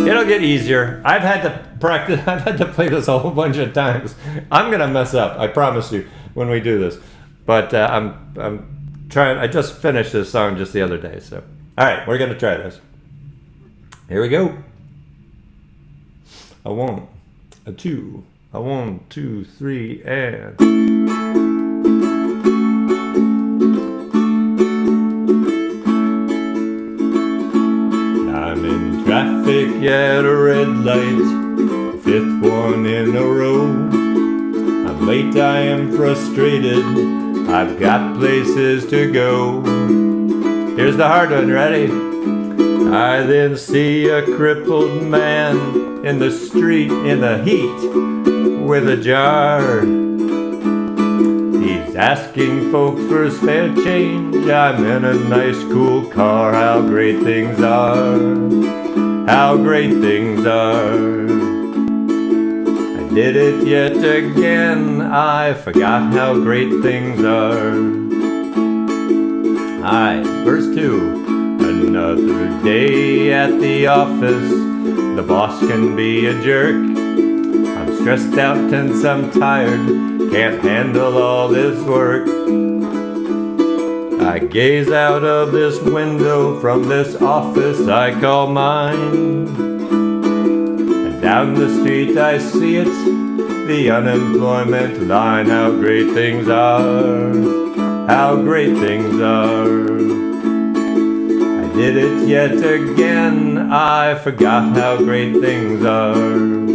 It'll get easier. I've had to practice. I've had to play this a whole bunch of times. I'm gonna mess up. I promise you when we do this. But I'm trying. I just finished this song just the other day. So all right, we're gonna try this. Here we go. A 1, a 2, a 1, 2, 3, and. Traffic at a red light, 5th one in a row. I'm late, I am frustrated, I've got places to go. Here's the hard one, ready? I then see a crippled man in the street in the heat with a jar. He's asking folks for spare change. I'm in a nice cool car. How great things are. How great things are. I did it yet again. I forgot how great things are. Verse 2. Another day at the office. The boss can be a jerk. I'm stressed out, tense, I'm tired. Can't handle all this work. I gaze out of this window from this office I call mine. And down the street I see it, the unemployment line. How great things are. How great things are. I did it yet again. I forgot how great things are.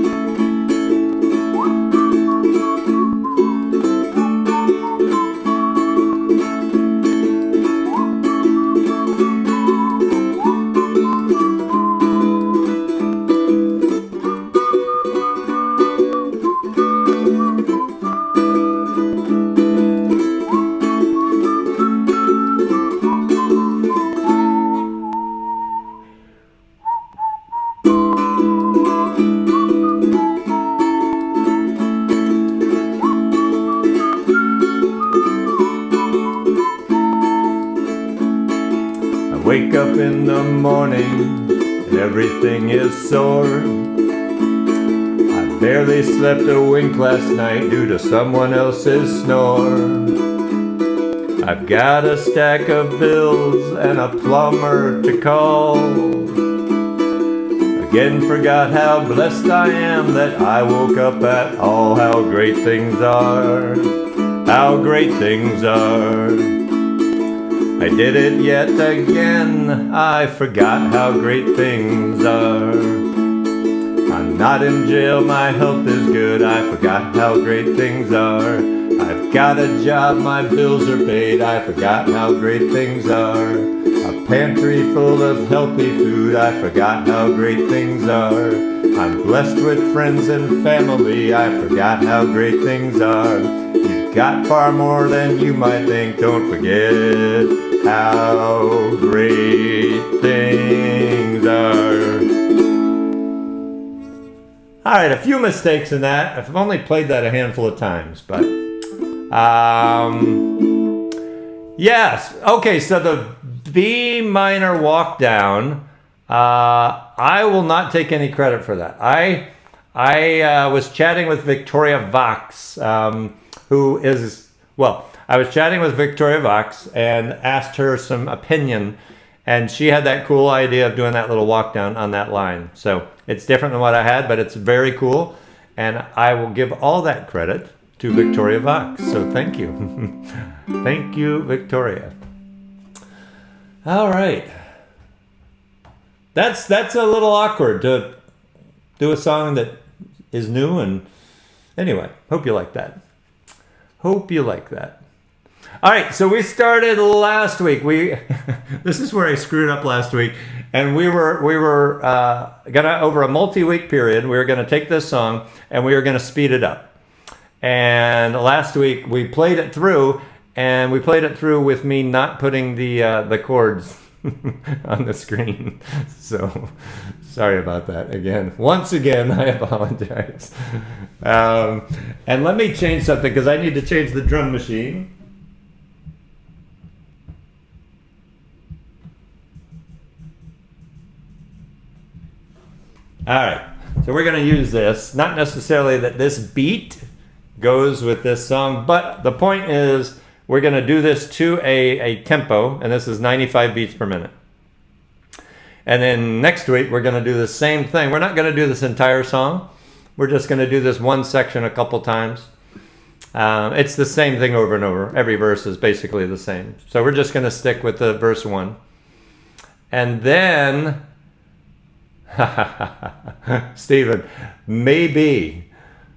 Wake up in the morning and everything is sore. I barely slept a wink last night due to someone else's snore. I've got a stack of bills and a plumber to call. Again forgot how blessed I am that I woke up at all. How great things are. How great things are. I did it yet again. I forgot how great things are. I'm not in jail, my health is good. I forgot how great things are. I've got a job, my bills are paid. I forgot how great things are. A pantry full of healthy food. I forgot how great things are. I'm blessed with friends and family. I forgot how great things are. You've got far more than you might think. Don't forget how great things are. All right, a few mistakes in that. I've only played that a handful of times, but yes. Okay, so the B minor walk down. I will not take any credit for that. I was chatting with Victoria Vox, who is, well, I was chatting with Victoria Vox and asked her some opinion, and she had that cool idea of doing that little walk down on that line. So it's different than what I had, but it's very cool, and I will give all that credit to Victoria Vox. So thank you. Thank you, Victoria. All right. That's a little awkward to do a song that is new, and anyway, hope you like that. Hope you like that. All right, so we started last week. This is where I screwed up last week, and we were gonna, over a multi-week period, we were gonna take this song and we were gonna speed it up. And last week we played it through, and we played it through with me not putting the chords on the screen. So sorry about that again. Once again, I apologize. And let me change something because I need to change the drum machine. All right, so we're going to use this. Not necessarily that this beat goes with this song, but the point is we're going to do this to a tempo, and this is 95 beats per minute. And then next week, we're going to do the same thing. We're not going to do this entire song. We're just going to do this one section a couple times. It's the same thing over and over. Every verse is basically the same. So we're just going to stick with the verse 1. And then... Stephen, maybe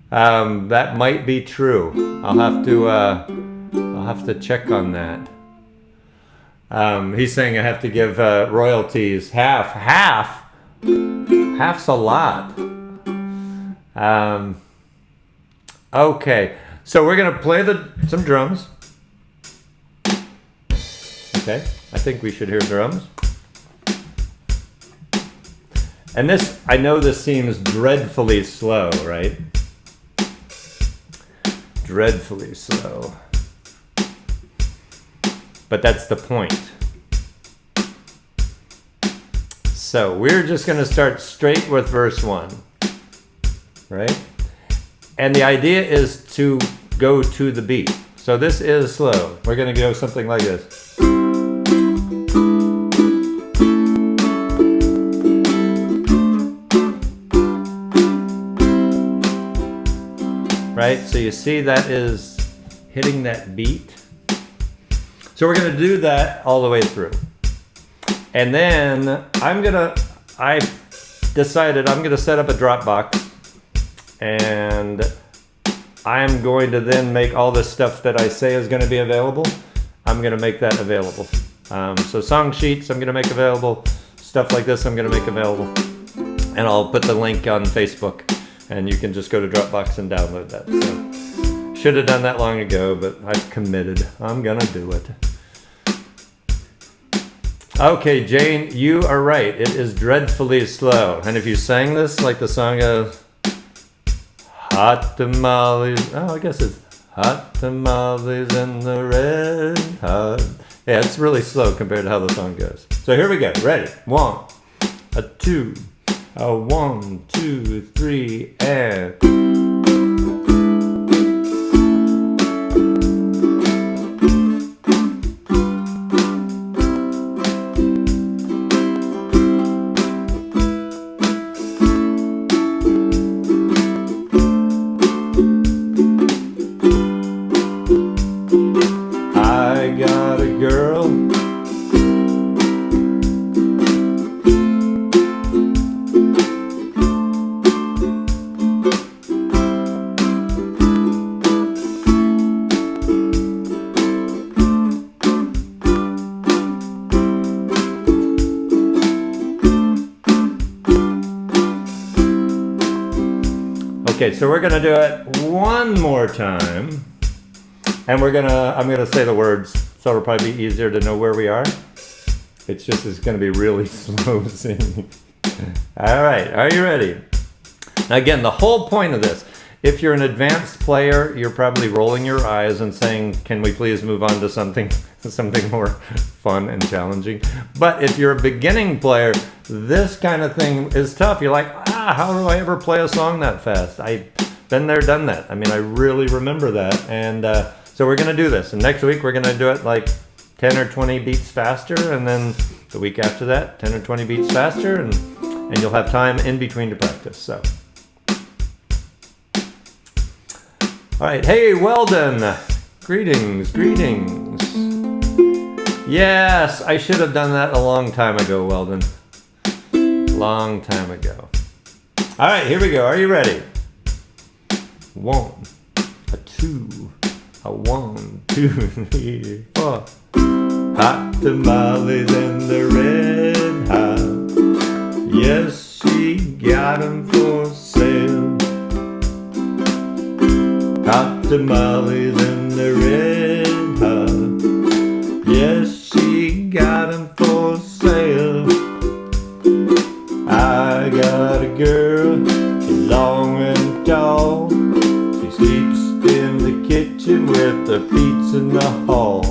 that might be true. I'll have to check on that. He's saying I have to give royalties half. Half's a lot. Okay, so we're gonna play some drums. Okay, I think we should hear drums. And this, I know this seems dreadfully slow, right? Dreadfully slow. But that's the point. So we're just going to start straight with verse 1, right? And the idea is to go to the beat. So this is slow. We're going to go something like this. Right? So you see that is hitting that beat. So we're going to do that all the way through. And then I decided I'm going to set up a Dropbox, and I'm going to then make all the stuff that I say is going to be available. I'm going to make that available. So song sheets I'm going to make available. Stuff like this I'm going to make available. And I'll put the link on Facebook, and you can just go to Dropbox and download that. So should have done that long ago, but I've committed. I'm going to do it. Okay, Jane, you are right. It is dreadfully slow. And if you sang this like the song of Hot Tamales, I guess it's Hot Tamales in the Red Hot. Yeah, it's really slow compared to how the song goes. So here we go. Ready? 1, a 2, a 1, 2, 3, and... Okay, so we're gonna do it one more time, and I'm gonna say the words, so it'll probably be easier to know where we are. It's gonna be really slow singing. All right, are you ready? Now again, the whole point of this, if you're an advanced player, you're probably rolling your eyes and saying, can we please move on to something more fun and challenging? But if you're a beginning player, this kind of thing is tough. You're like, how do I ever play a song that fast? I've been there, done that. I mean, I really remember that. And so we're going to do this. And next week, we're going to do it like 10 or 20 beats faster. And then the week after that, 10 or 20 beats faster. And you'll have time in between to practice. So, all right. Hey, Weldon. Greetings. Yes, I should have done that a long time ago, Weldon. Long time ago. All right, here we go. Are you ready? 1, a 2, a 1, 2, 3, 4. Hot tamales in the red hot. Yes, she got 'em for sale. Hot tamales in the red hot. Yes, she got 'em for sale. I got a girl, she's long and tall. She sleeps in the kitchen with her feet in the hall.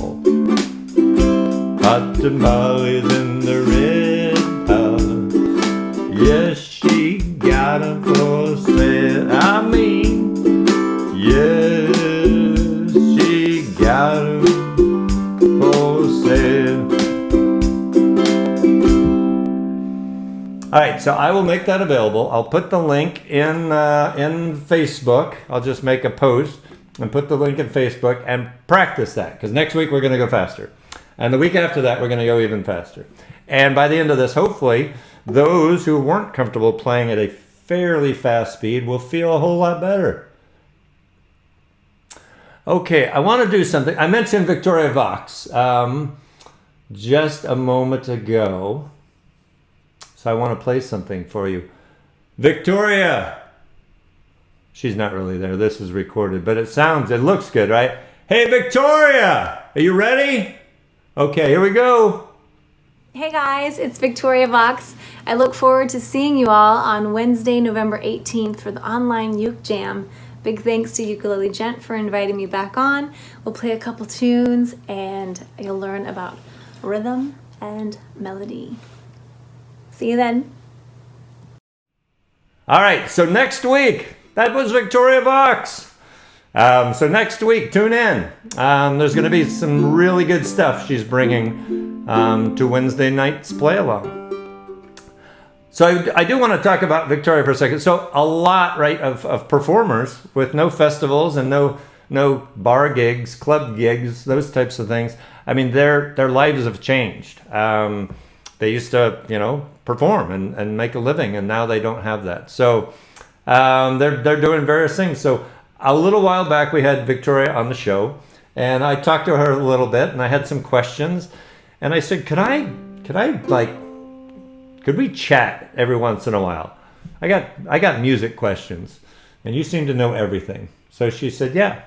Hot tamales in the red hot. Yes, she got 'em for sale. I mean, yes, she got 'em for sale. All right, so I will make that available. I'll put the link in Facebook. I'll just make a post and put the link in Facebook and practice that, because next week we're going to go faster. And the week after that, we're going to go even faster. And by the end of this, hopefully, those who weren't comfortable playing at a fairly fast speed will feel a whole lot better. Okay, I want to do something. I mentioned Victoria Vox. just a moment ago. So I want to play something for you. Victoria! She's not really there. This is recorded, but it looks good, right? Hey, Victoria! Are you ready? Okay, here we go. Hey guys, it's Victoria Vox. I look forward to seeing you all on Wednesday, November 18th for the online Uke Jam. Big thanks to Ukulele Gent for inviting me back on. We'll play a couple tunes and you'll learn about rhythm and melody. See you then. All right, so next week, that was Victoria Vox. So next week, tune in. There's going to be some really good stuff she's bringing to Wednesday night's play along. So I do want to talk about Victoria for a second. So a lot, right, of performers with no festivals and no bar gigs, club gigs, those types of things. I mean, their lives have changed. They used to, perform and make a living, and now they don't have that. So they're doing various things. So a little while back, we had Victoria on the show, and I talked to her a little bit, and I had some questions, and I said, could we chat every once in a while? I got music questions, and you seem to know everything. So she said, yeah.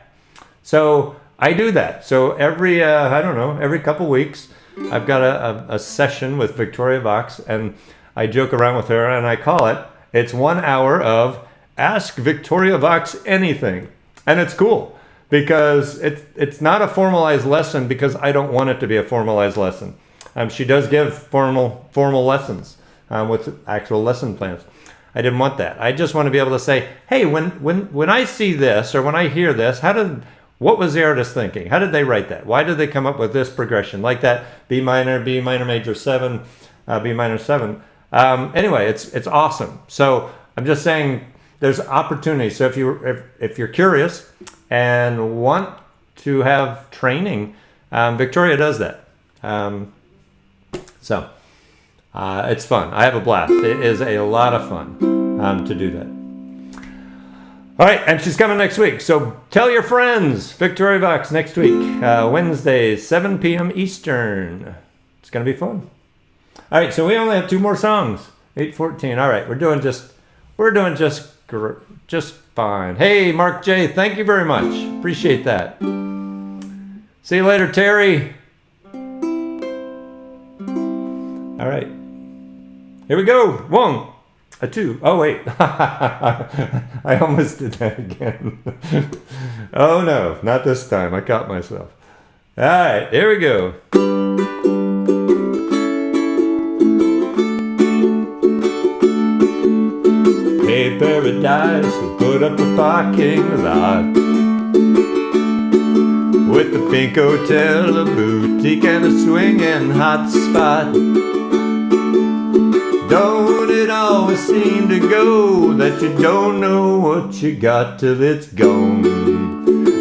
So I do that. So every couple weeks, I've got a session with Victoria Vox, and I joke around with her, and I call it's 1 hour of Ask Victoria Vox Anything. And it's cool because it's not a formalized lesson because I don't want it to be a formalized lesson. She does give formal lessons with actual lesson plans. I didn't want that. I just want to be able to say, hey, when I see this or when I hear this, what was the artist thinking? How did they write that? Why did they come up with this progression? Like that B minor major 7, B minor 7. Anyway, it's awesome. So I'm just saying there's opportunity. So if you're curious and want to have training, Victoria does that. It's fun. I have a blast. It is a lot of fun to do that. All right, and she's coming next week. So tell your friends. Victoria Vox next week, Wednesday, 7 p.m. Eastern. It's going to be fun. All right, so we only have 2 more songs. 8:14. All right, we're doing just fine. Hey, Mark J, thank you very much. Appreciate that. See you later, Terry. All right. Here we go. 1, 2. Oh, wait. I almost did that again. Oh, no. Not this time. I caught myself. All right. Here we go. Hey, paradise, put up a parking lot with the Pink Hotel, a boutique, and a swinging hot spot. Don't it always seem to go that you don't know what you got till it's gone?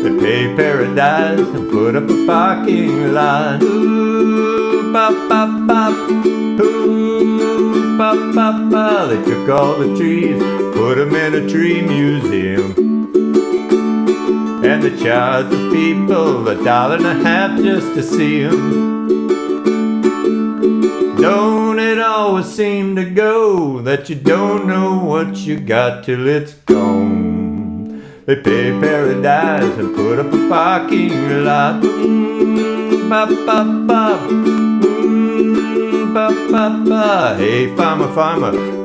They pay paradise and put up a parking lot. Ooh, pop, pop, pop. Ooh, pop, pop, pop. They took all the trees, put them in a tree museum. And they charge the people $1.50 just to see them. Don't it always seem to go that you don't know what you got till it's gone? They pay paradise and put up a parking lot. Bop, bop, bop. Bop, bop, bop. Hey, farmer,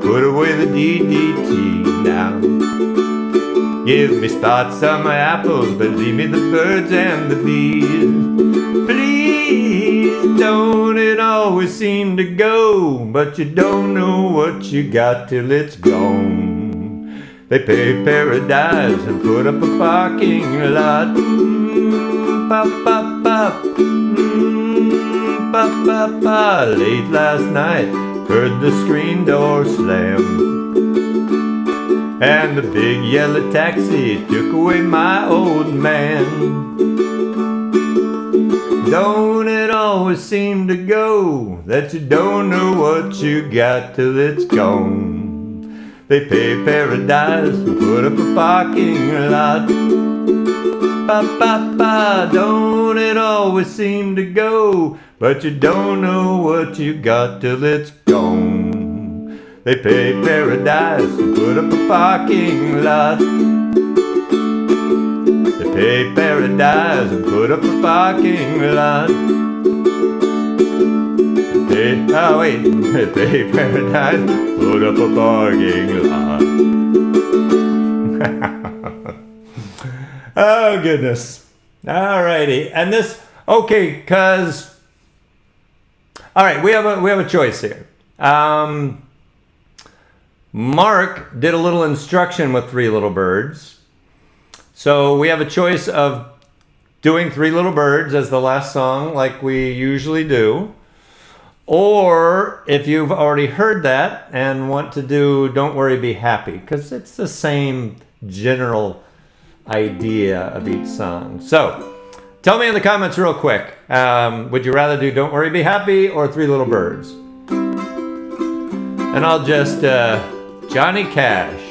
put away the DDT now. Give me spots on my apples, but leave me the birds and the bees. Please, don't it always seem to go, but you don't know what you got till it's gone. They pay paradise and put up a parking lot. Pop, pop, pop. Pop, pop, pop. Late last night, heard the screen door slam. And the big yellow taxi took away my old man. Don't it always seem to go that you don't know what you got till it's gone? They pay paradise and put up a parking lot. Ba ba ba, don't it always seem to go? But you don't know what you got till it's gone. They pay paradise and put up a parking lot. They pay paradise and put up a parking lot. They pay paradise, put up a parking lot. Oh goodness. Alrighty. And this, okay, cause all right, we have a choice here. Mark did a little instruction with Three Little Birds. So we have a choice of doing Three Little Birds as the last song like we usually do. Or if you've already heard that and want to do Don't Worry, Be Happy, because it's the same general idea of each song. So tell me in the comments real quick, would you rather do Don't Worry, Be Happy or Three Little Birds? And I'll just, Johnny Cash.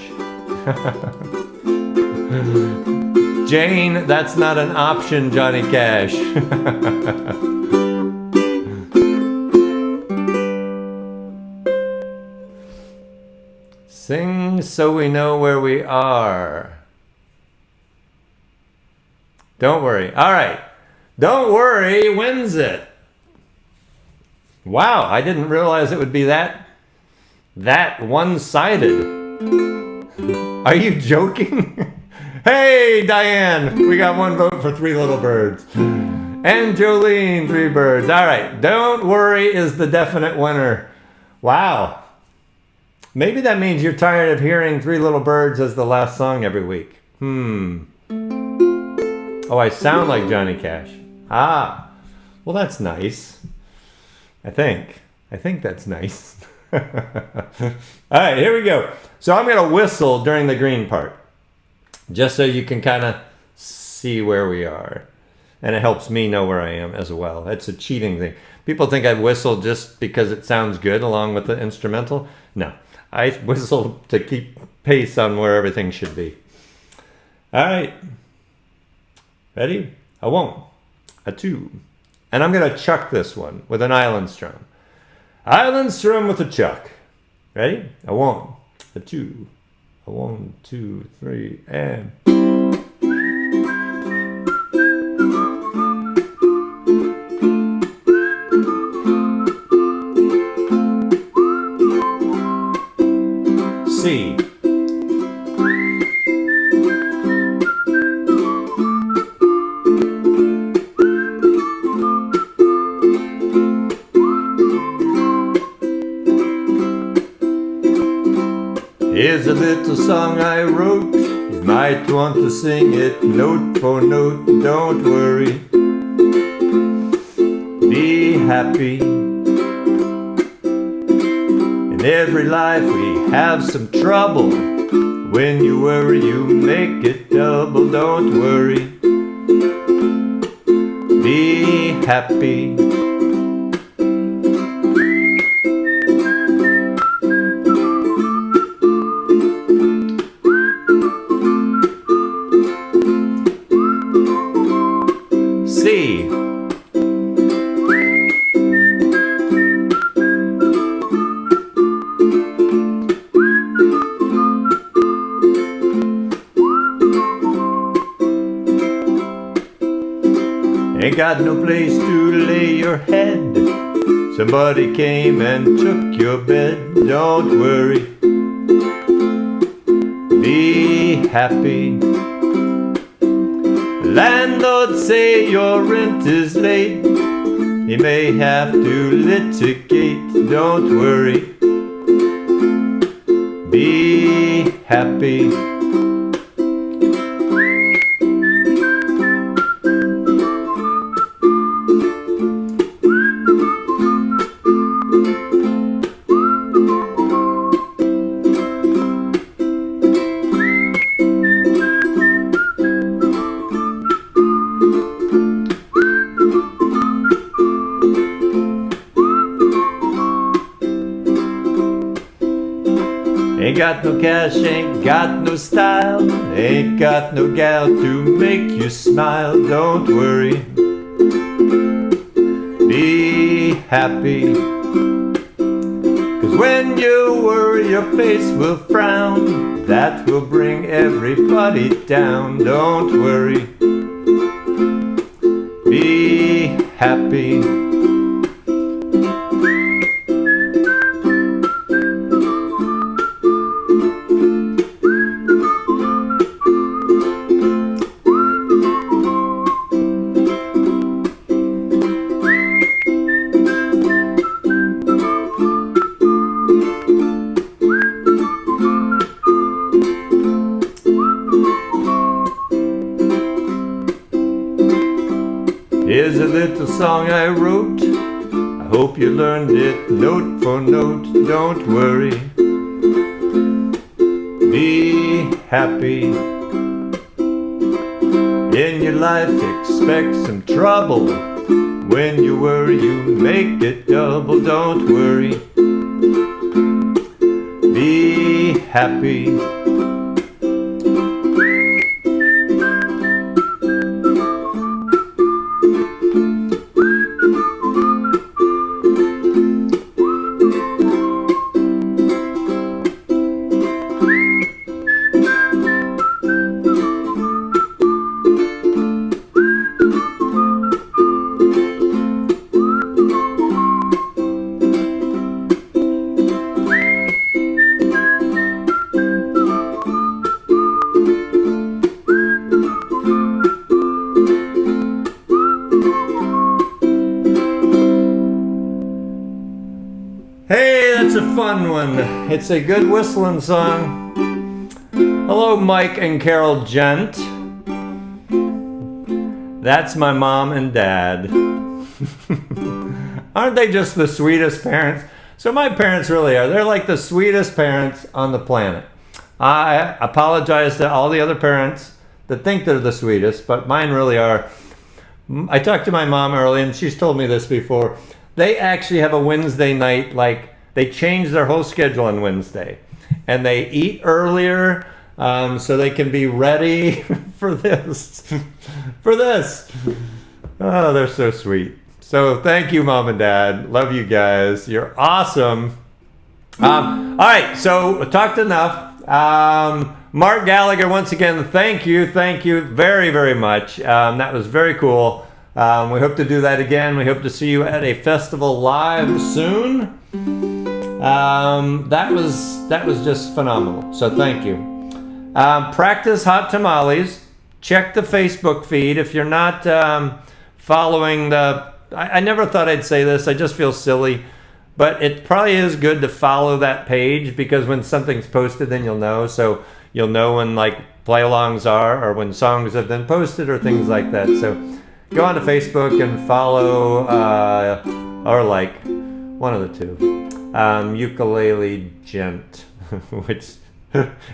Jane, that's not an option, Johnny Cash. Sing so we know where we are. Don't worry. All right. Don't worry wins it. Wow, I didn't realize it would be that one-sided. Are you joking? Hey, Diane, we got one vote for Three Little Birds. And Jolene, Three Birds. All right, Don't Worry is the definite winner. Wow. Maybe that means you're tired of hearing Three Little Birds as the last song every week. Oh, I sound like Johnny Cash. Ah, well, that's nice. I think that's nice. All right, here we go. So I'm going to whistle during the green part, just so you can kind of see where we are. And it helps me know where I am as well. It's a cheating thing. People think I whistle just because it sounds good along with the instrumental. No, I whistle to keep pace on where everything should be. All right. Ready? A one, a two. And I'm going to chuck this one with an island strum. Island strum with a chuck. Ready? A one, a two, a 1, 2, 3, and... C. Here's a little song I wrote. You might want to sing it note for note. Don't worry, be happy. In every life we have some trouble. When you worry, you make it double. Don't worry, be happy. C. Ain't got no place to lay your head. Somebody came and took your bed. Don't worry, be happy. Landlord say your rent is late. He may have to litigate. Don't worry, be happy. Ain't got no cash, ain't got no style, ain't got no gal to make you smile. Don't worry, be happy. 'Cause when you worry, your face will frown. That will bring everybody down. Don't worry, be happy. Here's a little song I wrote. I hope you learned it note for note. Don't worry, be happy. In your life, expect some trouble. When you worry, you make it double. Don't worry, be happy. Hey, that's a fun one. It's a good whistling song. Hello, Mike and Carol Gent. That's my mom and dad. Aren't they just the sweetest parents? So my parents really are. They're like the sweetest parents on the planet. I apologize to all the other parents that think they're the sweetest, but mine really are. I talked to my mom earlier, and she's told me this before. They actually have a Wednesday night, like they change their whole schedule on Wednesday. And they eat earlier so they can be ready for this. For this. Oh, they're so sweet. So thank you, Mom and Dad. Love you guys. You're awesome. All right, so we talked enough. Marc Gallagher, once again, thank you very, very much. That was very cool. We hope to do that again. We hope to see you at a festival live soon. That was just phenomenal. So thank you. Practice hot tamales. Check the Facebook feed. If you're not following I never thought I'd say this. I just feel silly. But it probably is good to follow that page, because when something's posted, then you'll know. So you'll know when like play-alongs are, or when songs have been posted, or things like that. So go onto Facebook and follow, or like, one of the two. Ukulele Gent, which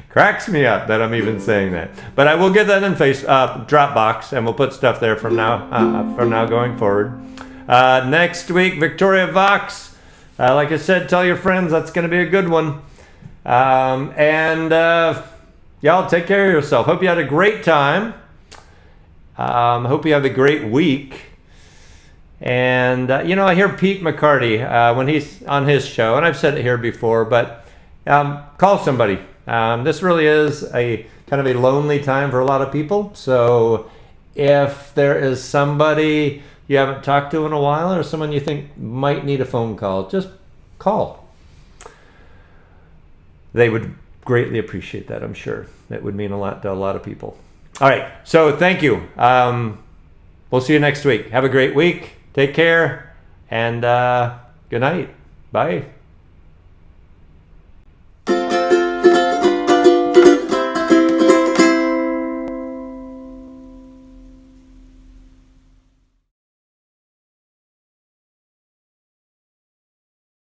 cracks me up that I'm even saying that. But I will get that in Dropbox, and we'll put stuff there from now going forward. Next week, Victoria Vox. Like I said, tell your friends, that's going to be a good one. Y'all take care of yourself. Hope you had a great time. Hope you have a great week. And, I hear Pete McCarty when he's on his show, and I've said it here before, but call somebody. This really is a kind of a lonely time for a lot of people. So if there is somebody you haven't talked to in a while, or someone you think might need a phone call, just call. They would greatly appreciate that, I'm sure. That would mean a lot to a lot of people. All right, so thank you. We'll see you next week. Have a great week. Take care, and good night. Bye.